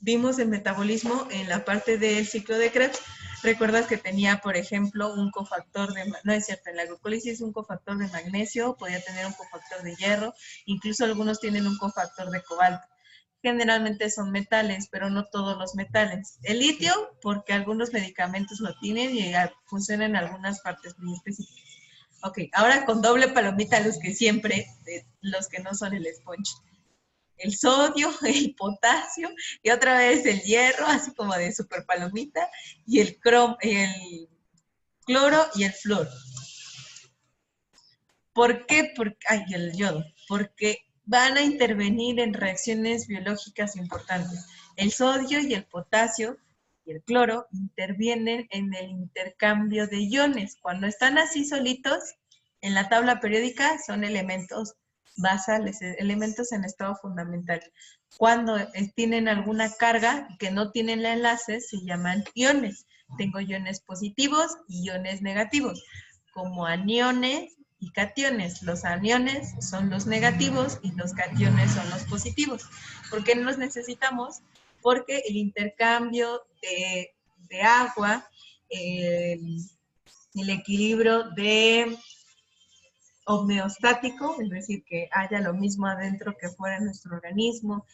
vimos el metabolismo en la parte del ciclo de Krebs, recuerdas que tenía, por ejemplo, un cofactor no es cierto, en la glucólisis un cofactor de magnesio, podía tener un cofactor de hierro, incluso algunos tienen un cofactor de cobalto. Generalmente son metales, pero no todos los metales. El litio, porque algunos medicamentos lo tienen y funciona en algunas partes muy específicas. Ok, ahora con doble palomita los que siempre, los que no son el sponge. El sodio, el potasio, y otra vez el hierro, así como de super palomita, y el cloro y el flúor. ¿Por qué? Y el yodo. Porque van a intervenir en reacciones biológicas importantes. El sodio y el potasio y el cloro intervienen en el intercambio de iones. Cuando están así solitos, en la tabla periódica son elementos basales, elementos en estado fundamental. Cuando tienen alguna carga que no tienen enlaces, se llaman iones. Tengo iones positivos y iones negativos, como aniones y cationes. Los aniones son los negativos y los cationes son los positivos. ¿Por qué los necesitamos? porque el intercambio de agua, el equilibrio de homeostático, es decir, que haya lo mismo adentro que fuera en nuestro organismo,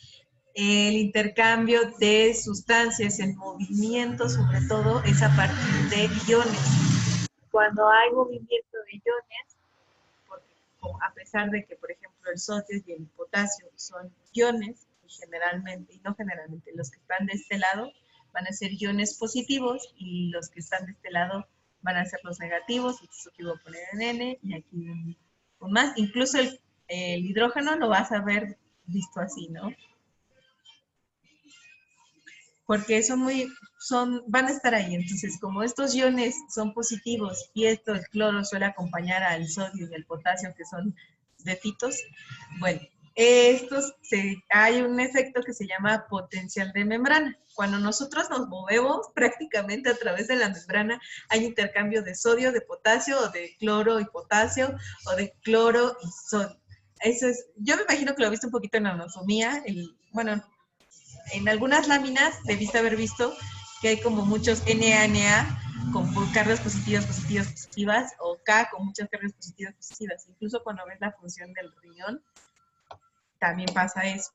el intercambio de sustancias en movimiento, sobre todo, es a partir de iones. Cuando hay movimiento de iones, porque a pesar de que, por ejemplo, el sodio y el potasio son iones, generalmente, y no generalmente, los que están de este lado van a ser iones positivos y los que están de este lado van a ser los negativos, entonces aquí voy a poner en N y aquí un más. Incluso el hidrógeno lo vas a ver visto así, ¿no? Porque van a estar ahí. Entonces, como estos iones son positivos y esto, el cloro, suele acompañar al sodio y al potasio, que son de fitos, bueno, hay un efecto que se llama potencial de membrana. Cuando nosotros nos movemos prácticamente a través de la membrana, hay intercambio de sodio, de potasio, o de cloro y potasio, o de cloro y sodio. Yo me imagino que lo he visto un poquito en anatomía, bueno, en algunas láminas debiste haber visto que hay como muchos NaNa con cargas positivas, positivas, positivas, o K con muchas cargas positivas, positivas. Incluso cuando ves la función del riñón, también pasa eso.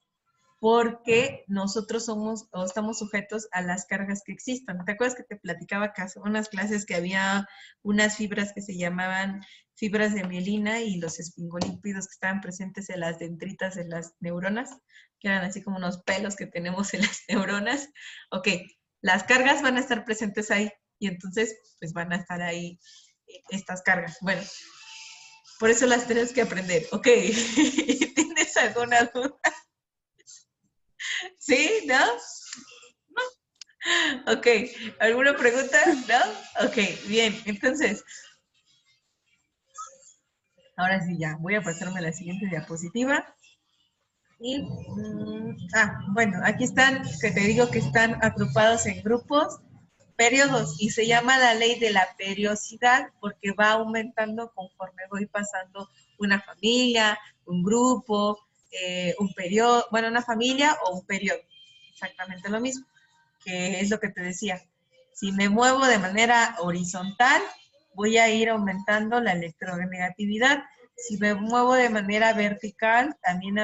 Porque nosotros somos o estamos sujetos a las cargas que existan. ¿Te acuerdas que te platicaba que hace unas clases que había unas fibras que se llamaban fibras de mielina y los esfingolípidos que estaban presentes en las dendritas de las neuronas, que eran así como unos pelos que tenemos en las neuronas? Ok, las cargas van a estar presentes ahí y entonces pues van a estar ahí estas cargas. Bueno, por eso las tenemos que aprender. Ok, ¿tienes alguna duda? ¿Sí? ¿No? Ok, ¿alguna pregunta? ¿No? Ok, bien, entonces, ahora sí ya, voy a pasarme a la siguiente diapositiva. Y, bueno, aquí están, que te digo que están agrupados en grupos, periodos, y se llama la ley de la periodicidad porque va aumentando conforme voy pasando una familia, un grupo, un periodo, bueno, una familia o un periodo, exactamente lo mismo, que es lo que te decía. Si me muevo de manera horizontal, voy a ir aumentando la electronegatividad. Si me muevo de manera vertical, también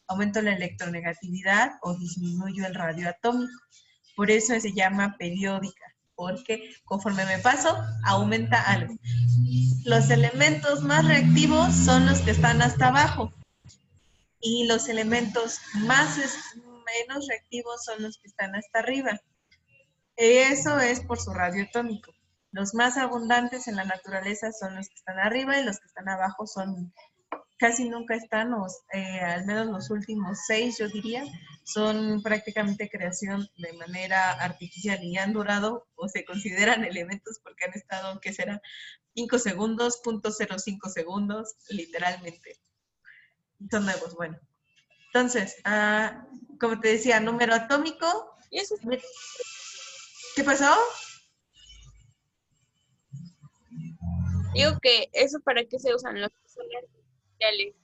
aumento la electronegatividad o disminuyo el radio atómico. Por eso se llama periódica, porque conforme me paso, aumenta algo. Los elementos más reactivos son los que están hasta abajo y los elementos menos reactivos son los que están hasta arriba. Eso es por su radio atómico. Los más abundantes en la naturaleza son los que están arriba y los que están abajo casi nunca están, al menos los últimos 6, yo diría, son prácticamente creación de manera artificial y han durado o se consideran elementos porque han estado, ¿qué será? 5 segundos, 0.05 segundos, literalmente. Son nuevos, bueno. Entonces, como te decía, número atómico. ¿Y eso? ¿Qué pasó? Digo que eso para qué se usan los artificiales.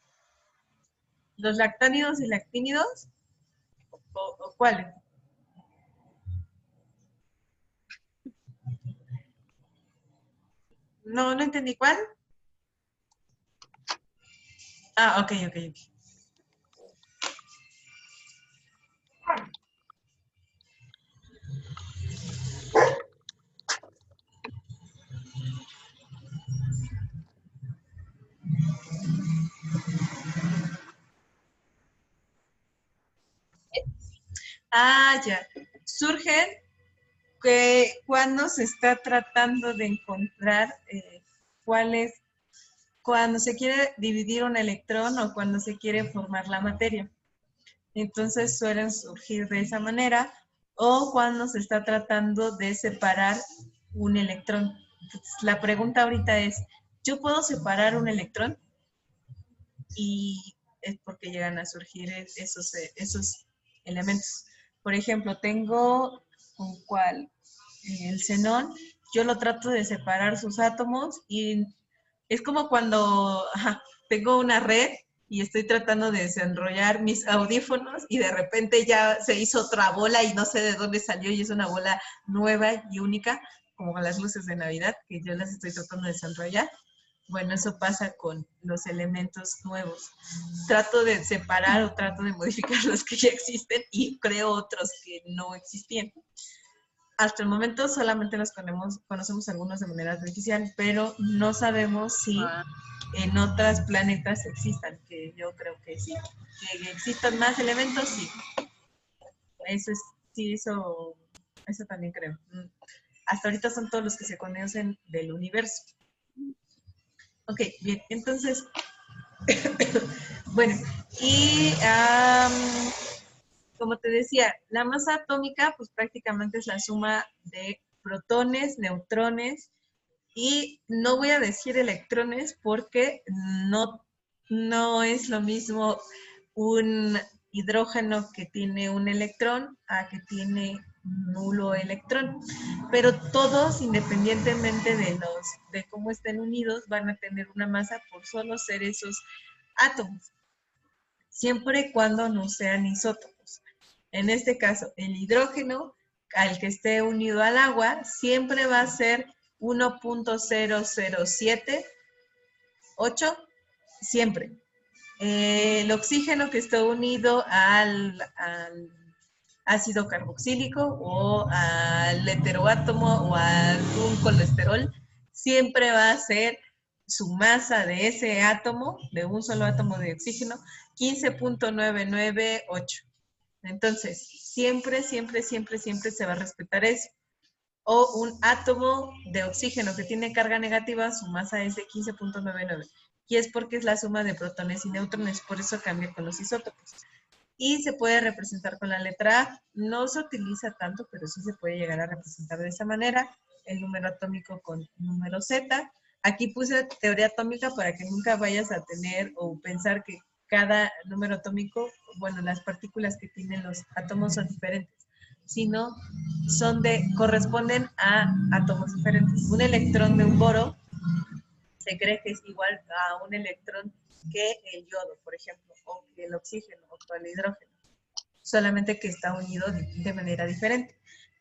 ¿Los lactánidos y lactínidos? ¿O cuáles? No, no entendí cuál. Ok. Ya. Surgen que cuando se está tratando de encontrar cuando se quiere dividir un electrón o cuando se quiere formar la materia. Entonces suelen surgir de esa manera, o cuando se está tratando de separar un electrón. Entonces, la pregunta ahorita es, ¿yo puedo separar un electrón? Y es porque llegan a surgir esos elementos. Por ejemplo, tengo el xenón, yo lo trato de separar sus átomos y es como cuando tengo una red y estoy tratando de desenrollar mis audífonos y de repente ya se hizo otra bola y no sé de dónde salió y es una bola nueva y única, como las luces de Navidad, que yo las estoy tratando de desenrollar. Bueno, eso pasa con los elementos nuevos. Trato de separar o trato de modificar los que ya existen y creo otros que no existían. Hasta el momento solamente los conocemos algunos de manera artificial, pero no sabemos si en otros planetas existan, que yo creo que sí. Que existan más elementos, sí. Eso es, sí, eso también creo. Hasta ahorita son todos los que se conocen del universo. Ok, bien, entonces, bueno, y como te decía, la masa atómica pues prácticamente es la suma de protones, neutrones y no voy a decir electrones porque no es lo mismo un hidrógeno que tiene un electrón a que tiene nulo electrón. Pero todos, independientemente de cómo estén unidos, van a tener una masa por solo ser esos átomos, siempre y cuando no sean isótopos. En este caso, el hidrógeno, al que esté unido al agua, siempre va a ser 1.0078, siempre. El oxígeno que está unido al ácido carboxílico o al heteroátomo o a algún colesterol, siempre va a ser su masa de ese átomo, de un solo átomo de oxígeno, 15.998. Entonces, siempre, siempre, siempre, siempre se va a respetar eso. O un átomo de oxígeno que tiene carga negativa, su masa es de 15.99. Y es porque es la suma de protones y neutrones, por eso cambia con los isótopos. Y se puede representar con la letra A. No se utiliza tanto, pero sí se puede llegar a representar de esa manera. El número atómico con número Z. Aquí puse teoría atómica para que nunca vayas a tener o pensar que cada número atómico, bueno, las partículas que tienen los átomos son diferentes, sino corresponden a átomos diferentes. Un electrón de un boro se cree que es igual a un electrón que el yodo, por ejemplo, o que el oxígeno o que el hidrógeno, solamente que está unido de manera diferente.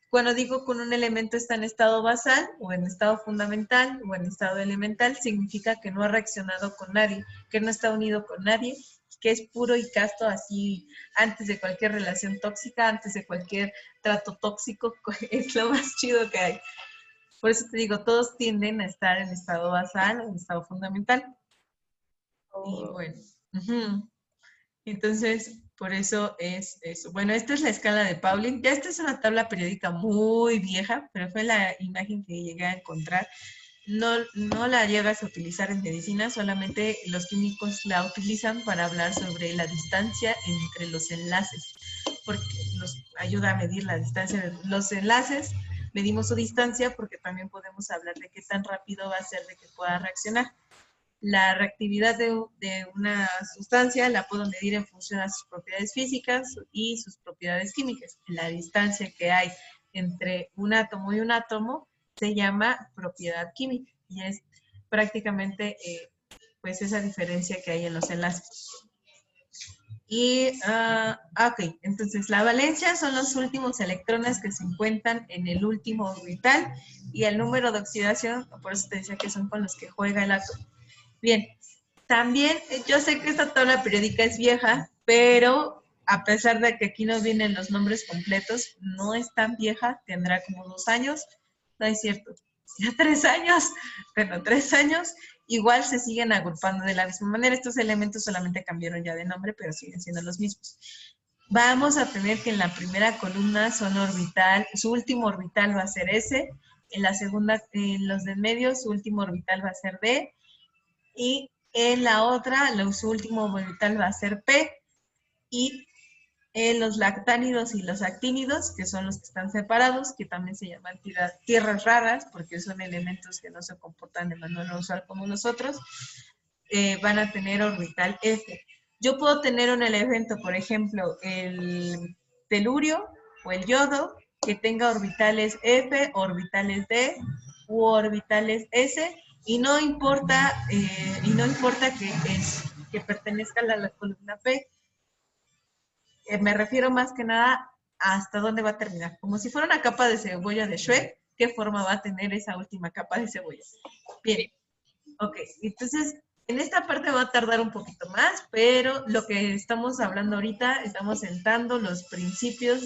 Cuando digo que un elemento está en estado basal, o en estado fundamental, o en estado elemental, significa que no ha reaccionado con nadie, que no está unido con nadie, que es puro y casto, así, antes de cualquier relación tóxica, antes de cualquier trato tóxico, es lo más chido que hay. Por eso te digo, todos tienden a estar en estado basal o en estado fundamental. Y bueno, entonces, por eso es eso. Bueno, esta es la escala de Pauling. Ya esta es una tabla periódica muy vieja, pero fue la imagen que llegué a encontrar. No la llegas a utilizar en medicina, solamente los químicos la utilizan para hablar sobre la distancia entre los enlaces, porque nos ayuda a medir la distancia de los enlaces. Medimos su distancia porque también podemos hablar de qué tan rápido va a ser de que pueda reaccionar. La reactividad de una sustancia la puedo medir en función a sus propiedades físicas y sus propiedades químicas. La distancia que hay entre un átomo y un átomo se llama propiedad química y es prácticamente pues esa diferencia que hay en los enlaces. Y, ok, entonces la valencia son los últimos electrones que se encuentran en el último orbital y el número de oxidación, por eso te decía que son con los que juega el átomo. Bien, también yo sé que esta tabla periódica es vieja, pero a pesar de que aquí no vienen los nombres completos, no es tan vieja, tendrá como 2 años, no es cierto, ya 3 años, bueno, 3 años, igual se siguen agrupando de la misma manera. Estos elementos solamente cambiaron ya de nombre, pero siguen siendo los mismos. Vamos a tener que en la primera columna son orbital, su último orbital va a ser S, en la segunda, en los de medio, su último orbital va a ser D, y en la otra, su último orbital va a ser P, y en los lactánidos y los actínidos, que son los que están separados, que también se llaman tierras raras, porque son elementos que no se comportan de manera usual como nosotros, van a tener orbital F. Yo puedo tener un elemento, por ejemplo, el telurio o el yodo, que tenga orbitales F, orbitales D u orbitales S, y no importa que que pertenezca a la columna P. Me refiero más que nada a hasta dónde va a terminar. Como si fuera una capa de cebolla de Shrek, ¿qué forma va a tener esa última capa de cebolla? Bien, ok. Entonces, en esta parte va a tardar un poquito más, pero lo que estamos hablando ahorita, estamos sentando los principios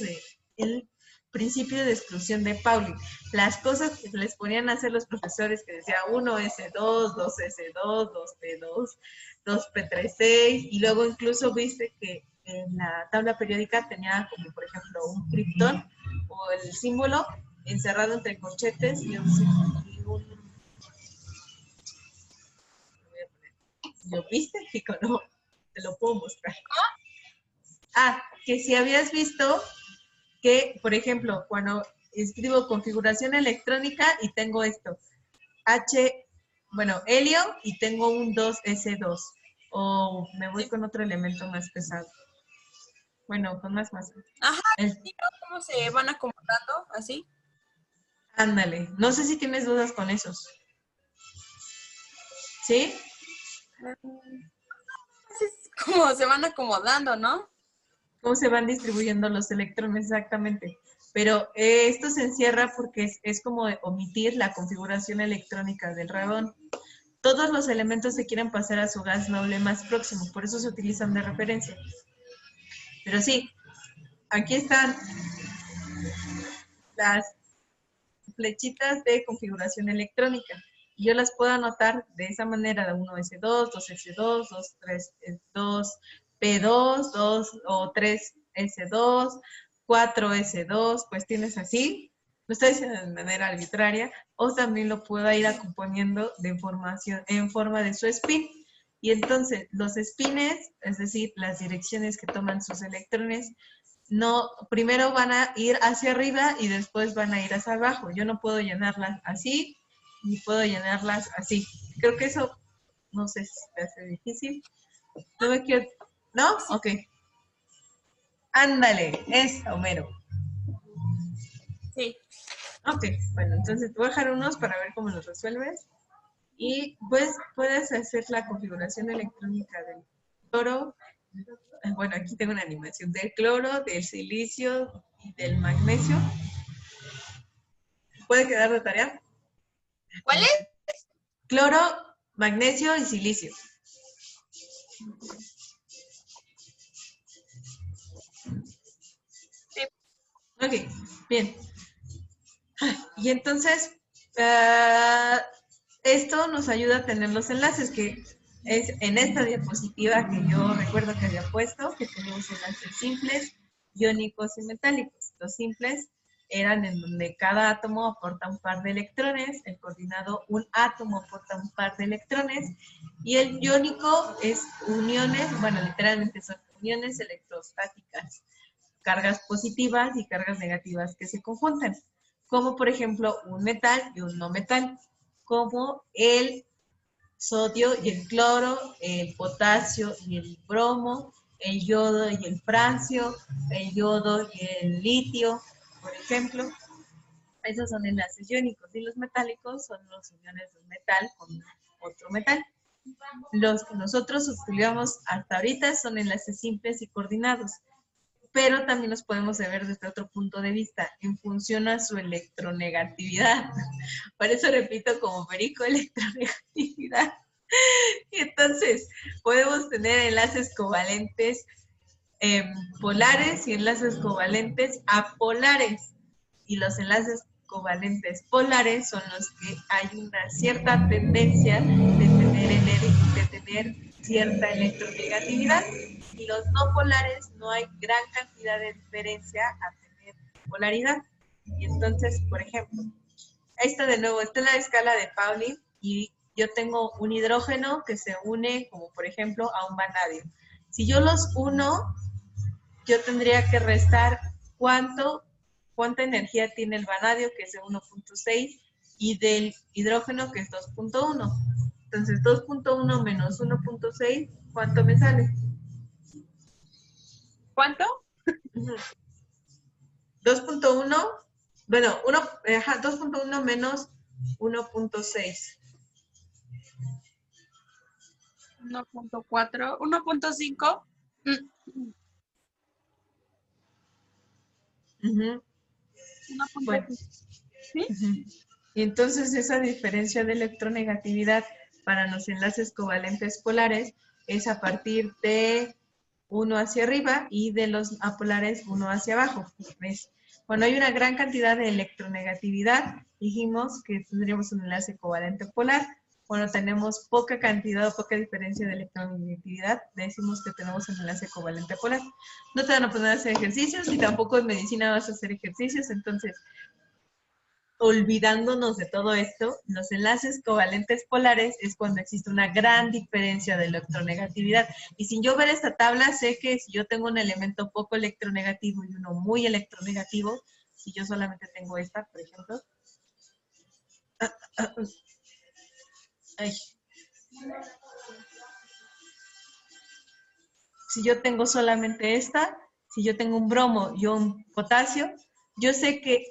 del principio de exclusión de Pauli. Las cosas que les ponían a hacer los profesores que decía 1S2, 2S2, 2P2, 2P36, y luego incluso viste que en la tabla periódica tenía como por ejemplo un criptón o el símbolo encerrado entre corchetes y ¿lo viste, chico? No, te lo puedo mostrar. Ah, que si habías visto que, por ejemplo, cuando escribo configuración electrónica y tengo esto, helio y tengo un 2S2, o me voy con otro elemento más pesado. Bueno, con más masa. Ajá, ¿sí, no? ¿Cómo se van acomodando así? Ándale, no sé si tienes dudas con esos. ¿Sí? Es como se van acomodando, ¿no? Cómo se van distribuyendo los electrones exactamente. Pero esto se encierra porque es como omitir la configuración electrónica del radón. Todos los elementos se quieren pasar a su gas noble más próximo, por eso se utilizan de referencia. Pero sí, aquí están las flechitas de configuración electrónica. Yo las puedo anotar de esa manera, 1S2, 2S2, 2P2, 2 o 3S2, 4S2, cuestiones así. Lo estoy diciendo de manera arbitraria, o también lo puedo ir acomponiendo de información en forma de su spin. Y entonces los spines, es decir, las direcciones que toman sus electrones, no, primero van a ir hacia arriba y después van a ir hacia abajo. Yo no puedo llenarlas así, ni puedo llenarlas así. Creo que eso, no sé si te hace difícil. No me quiero, ¿no? Ok. Ándale, es Homero. Sí. Ok, bueno, entonces te voy a dejar unos para ver cómo los resuelves. Y pues puedes hacer la configuración electrónica del cloro. Bueno, aquí tengo una animación del cloro, del silicio y del magnesio. ¿Puede quedar de tarea? ¿Cuál es? Cloro, magnesio y silicio. Sí. Ok, bien. Y entonces, esto nos ayuda a tener los enlaces, que es en esta diapositiva que yo recuerdo que había puesto, que tenemos enlaces simples, iónicos y metálicos. Los simples eran en donde cada átomo aporta un par de electrones, el coordinado un átomo aporta un par de electrones, y el iónico es uniones, bueno, literalmente son uniones electrostáticas, cargas positivas y cargas negativas que se conjuntan, como por ejemplo un metal y un no metal, como el sodio y el cloro, el potasio y el bromo, el yodo y el francio, el yodo y el litio, por ejemplo. Esos son enlaces iónicos, y los metálicos son las uniones de un metal con otro metal. Los que nosotros estudiamos hasta ahorita son enlaces simples y coordinados, pero también los podemos ver desde otro punto de vista, en función a su electronegatividad. Por eso repito como perico, electronegatividad. Y entonces, podemos tener enlaces covalentes polares y enlaces covalentes apolares. Y los enlaces covalentes polares son los que hay una cierta tendencia de tener cierta electronegatividad, y los no polares no hay gran cantidad de diferencia a tener polaridad. Y entonces, por ejemplo, esta de nuevo, esta es la escala de Pauli, y yo tengo un hidrógeno que se une, como por ejemplo, a un vanadio. Si yo los uno, yo tendría que restar cuánta energía tiene el vanadio, que es de 1.6, y del hidrógeno, que es 2.1. Entonces, 2.1 menos 1.6, ¿cuánto me sale? ¿Cuánto? 2.1, bueno, 2.1 menos 1.6. 1.4, 1.5. Ujú. 1.5. Bueno. ¿Sí? Ujú. Y entonces esa diferencia de electronegatividad para los enlaces covalentes polares es a partir de uno hacia arriba y de los apolares uno hacia abajo. ¿Ves? Cuando hay una gran cantidad de electronegatividad, dijimos que tendríamos un enlace covalente polar. Cuando tenemos poca cantidad o poca diferencia de electronegatividad, decimos que tenemos un enlace covalente polar. No te van a poner a hacer ejercicios y tampoco en medicina vas a hacer ejercicios, entonces olvidándonos de todo esto, los enlaces covalentes polares es cuando existe una gran diferencia de electronegatividad. Y sin yo ver esta tabla, sé que si yo tengo un elemento poco electronegativo y uno muy electronegativo, si yo solamente tengo esta, por ejemplo, ay, si yo tengo solamente esta, si yo tengo un bromo y un potasio, yo sé que,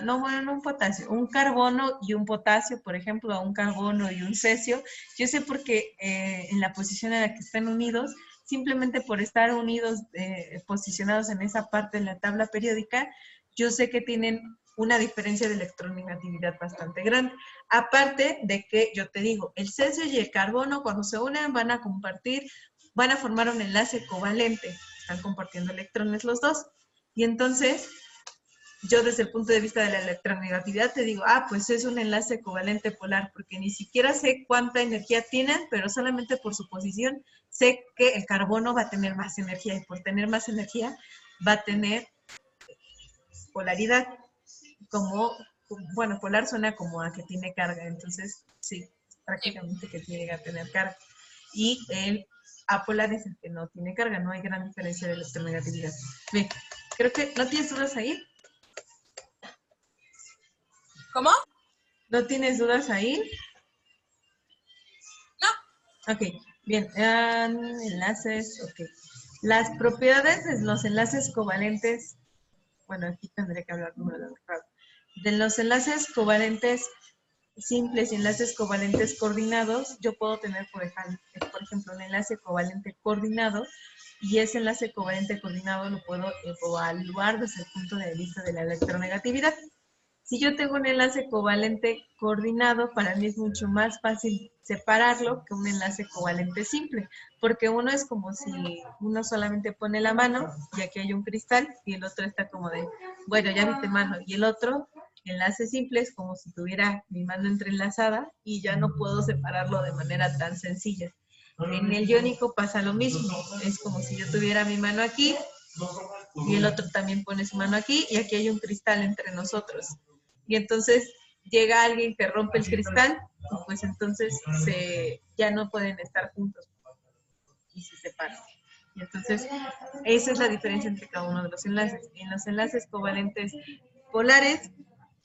no, bueno, no un potasio, un carbono y un potasio, por ejemplo, un carbono y un cesio, yo sé porque en la posición en la que están unidos, simplemente por estar unidos, posicionados en esa parte de la tabla periódica, yo sé que tienen una diferencia de electronegatividad bastante grande. Aparte de que, yo te digo, el cesio y el carbono cuando se unen van a formar un enlace covalente. Están compartiendo electrones los dos. Y entonces, yo desde el punto de vista de la electronegatividad te digo, pues es un enlace covalente polar, porque ni siquiera sé cuánta energía tienen, pero solamente por su posición sé que el carbono va a tener más energía y por tener más energía va a tener polaridad. Como, bueno, polar suena como a que tiene carga, entonces sí, prácticamente que llega a tener carga. Y el apolar es el que no tiene carga, no hay gran diferencia de electronegatividad. Bien, creo que no tienes dudas ahí. ¿Cómo? ¿No tienes dudas ahí? No. Ok, bien. Enlaces, ok. Las propiedades de los enlaces covalentes, bueno, aquí tendré que hablar de los enlaces covalentes simples y enlaces covalentes coordinados, yo puedo tener, por ejemplo, un enlace covalente coordinado y ese enlace covalente coordinado lo puedo evaluar desde el punto de vista de la electronegatividad. Si yo tengo un enlace covalente coordinado, para mí es mucho más fácil separarlo que un enlace covalente simple, porque uno es como si uno solamente pone la mano y aquí hay un cristal y el otro está como de, bueno, ya viste mano, y el otro enlace simple es como si tuviera mi mano entrelazada y ya no puedo separarlo de manera tan sencilla. En el iónico pasa lo mismo, es como si yo tuviera mi mano aquí y el otro también pone su mano aquí y aquí hay un cristal entre nosotros. Y entonces llega alguien que rompe el cristal, y pues entonces ya no pueden estar juntos y se separan. Y entonces esa es la diferencia entre cada uno de los enlaces. En los enlaces covalentes polares,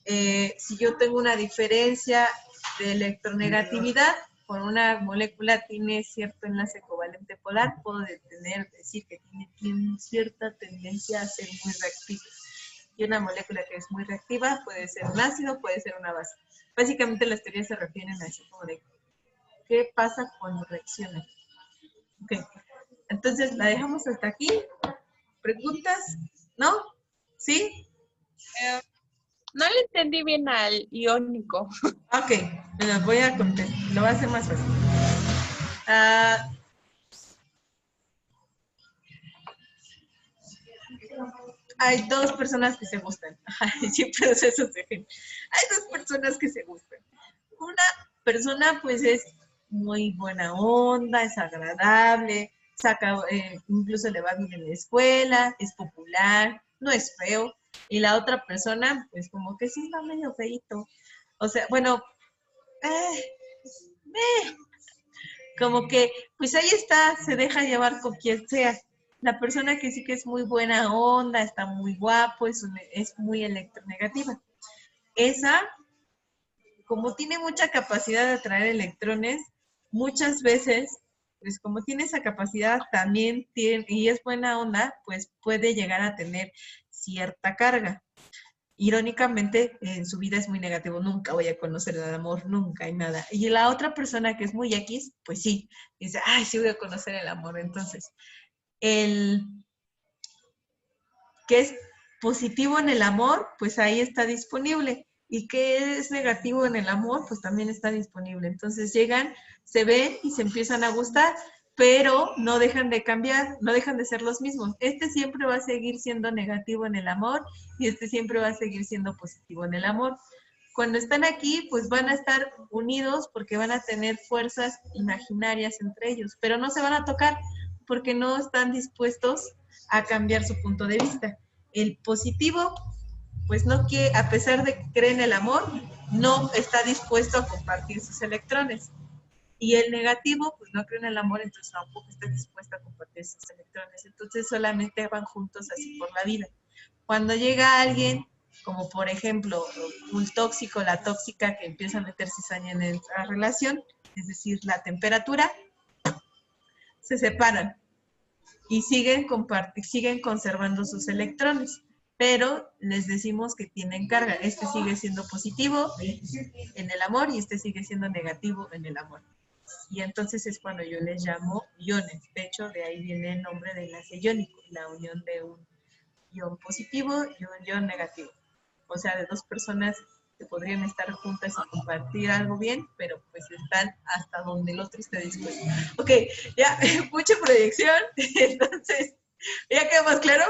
si yo tengo una diferencia de electronegatividad, con una molécula tiene cierto enlace covalente polar, puedo decir que tiene cierta tendencia a ser muy reactiva. Y una molécula que es muy reactiva puede ser un ácido, puede ser una base. Básicamente las teorías se refieren a eso, como de qué pasa cuando reacciona. Okay. Entonces, ¿la dejamos hasta aquí? ¿Preguntas? ¿No? ¿Sí? No le entendí bien al iónico. Ok, me lo voy a contar. Lo voy a hacer más fácil. Hay dos personas que se gustan. Siempre es eso. Hay dos personas que se gustan. Una persona pues es muy buena onda, es agradable, incluso le va bien en la escuela, es popular, no es feo. Y la otra persona pues como que sí está medio feito. O sea, bueno, como que pues ahí está, se deja llevar con quien sea. La persona que sí que es muy buena onda, está muy guapo, es muy electronegativa. Esa, como tiene mucha capacidad de atraer electrones, muchas veces, pues como tiene esa capacidad, también tiene, y es buena onda, pues puede llegar a tener cierta carga. irónicamente, en su vida es muy negativo, nunca voy a conocer el amor, nunca y nada. Y la otra persona que es muy X, pues sí, dice, ay, sí voy a conocer el amor. Entonces, el que es positivo en el amor, pues ahí está disponible. Y que es negativo en el amor, pues también está disponible. Entonces llegan, se ven y se empiezan a gustar, pero no dejan de cambiar, no dejan de ser los mismos. Este siempre va a seguir siendo negativo en el amor y este siempre va a seguir siendo positivo en el amor. Cuando están aquí, pues van a estar unidos porque van a tener fuerzas imaginarias entre ellos, pero no se van a tocar porque no están dispuestos a cambiar su punto de vista. El positivo, pues no quiere, a pesar de que cree en el amor, no está dispuesto a compartir sus electrones. Y el negativo, pues no cree en el amor, entonces tampoco está dispuesto a compartir sus electrones. Entonces solamente van juntos así por la vida. Cuando llega alguien, como por ejemplo un tóxico, la tóxica que empieza a meter cizaña en la relación, es decir, la temperatura, se separan y siguen conservando sus electrones, pero les decimos que tienen carga. Este sigue siendo positivo en el amor y este sigue siendo negativo en el amor. Y entonces es cuando yo les llamo iones. De hecho, de ahí viene el nombre de enlace iónico, la unión de un ion positivo y un ion negativo. O sea, de dos personas que podrían estar juntas y compartir algo bien, pero pues están hasta donde el otro esté dispuesto. Ok, ya, mucha proyección, entonces, ¿ya quedó más claro?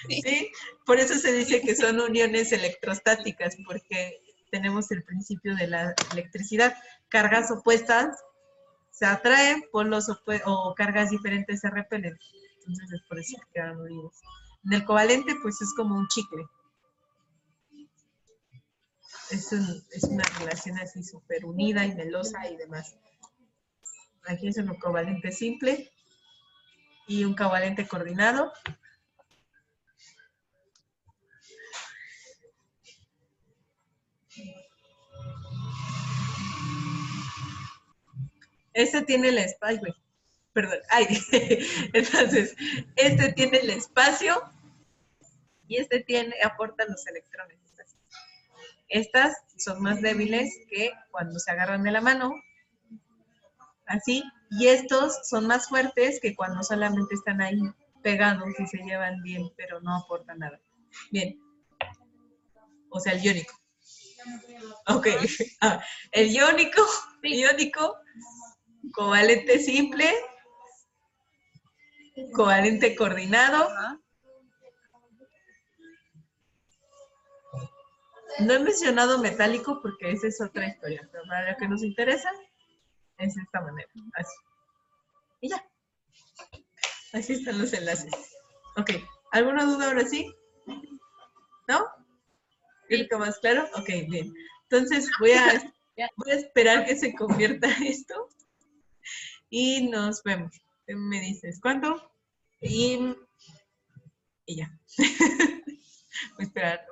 Sí, por eso se dice que son uniones electrostáticas, porque tenemos el principio de la electricidad. Cargas opuestas se atraen, polos o cargas diferentes se repelen. Entonces es por eso que quedan unidos. En el covalente, pues es como un chicle. Es una relación así súper unida y melosa y demás. Aquí es un covalente simple y un covalente coordinado. Este tiene el espacio, perdón, ay, entonces, este tiene el espacio y este aporta los electrones. Estas son más débiles que cuando se agarran de la mano, así, y estos son más fuertes que cuando solamente están ahí pegados y se llevan bien, pero no aportan nada. Bien, o sea, el iónico. Ok, el iónico, covalente simple, covalente coordinado. No he mencionado metálico porque esa es otra historia, pero para lo que nos interesa es de esta manera, así. Y ya. Así están los enlaces. Ok, ¿alguna duda ahora sí? ¿No? ¿Quieres que más claro? Ok, bien. Entonces voy a esperar que se convierta esto y nos vemos. ¿Qué me dices? ¿Cuánto? Y ya. Voy a esperar.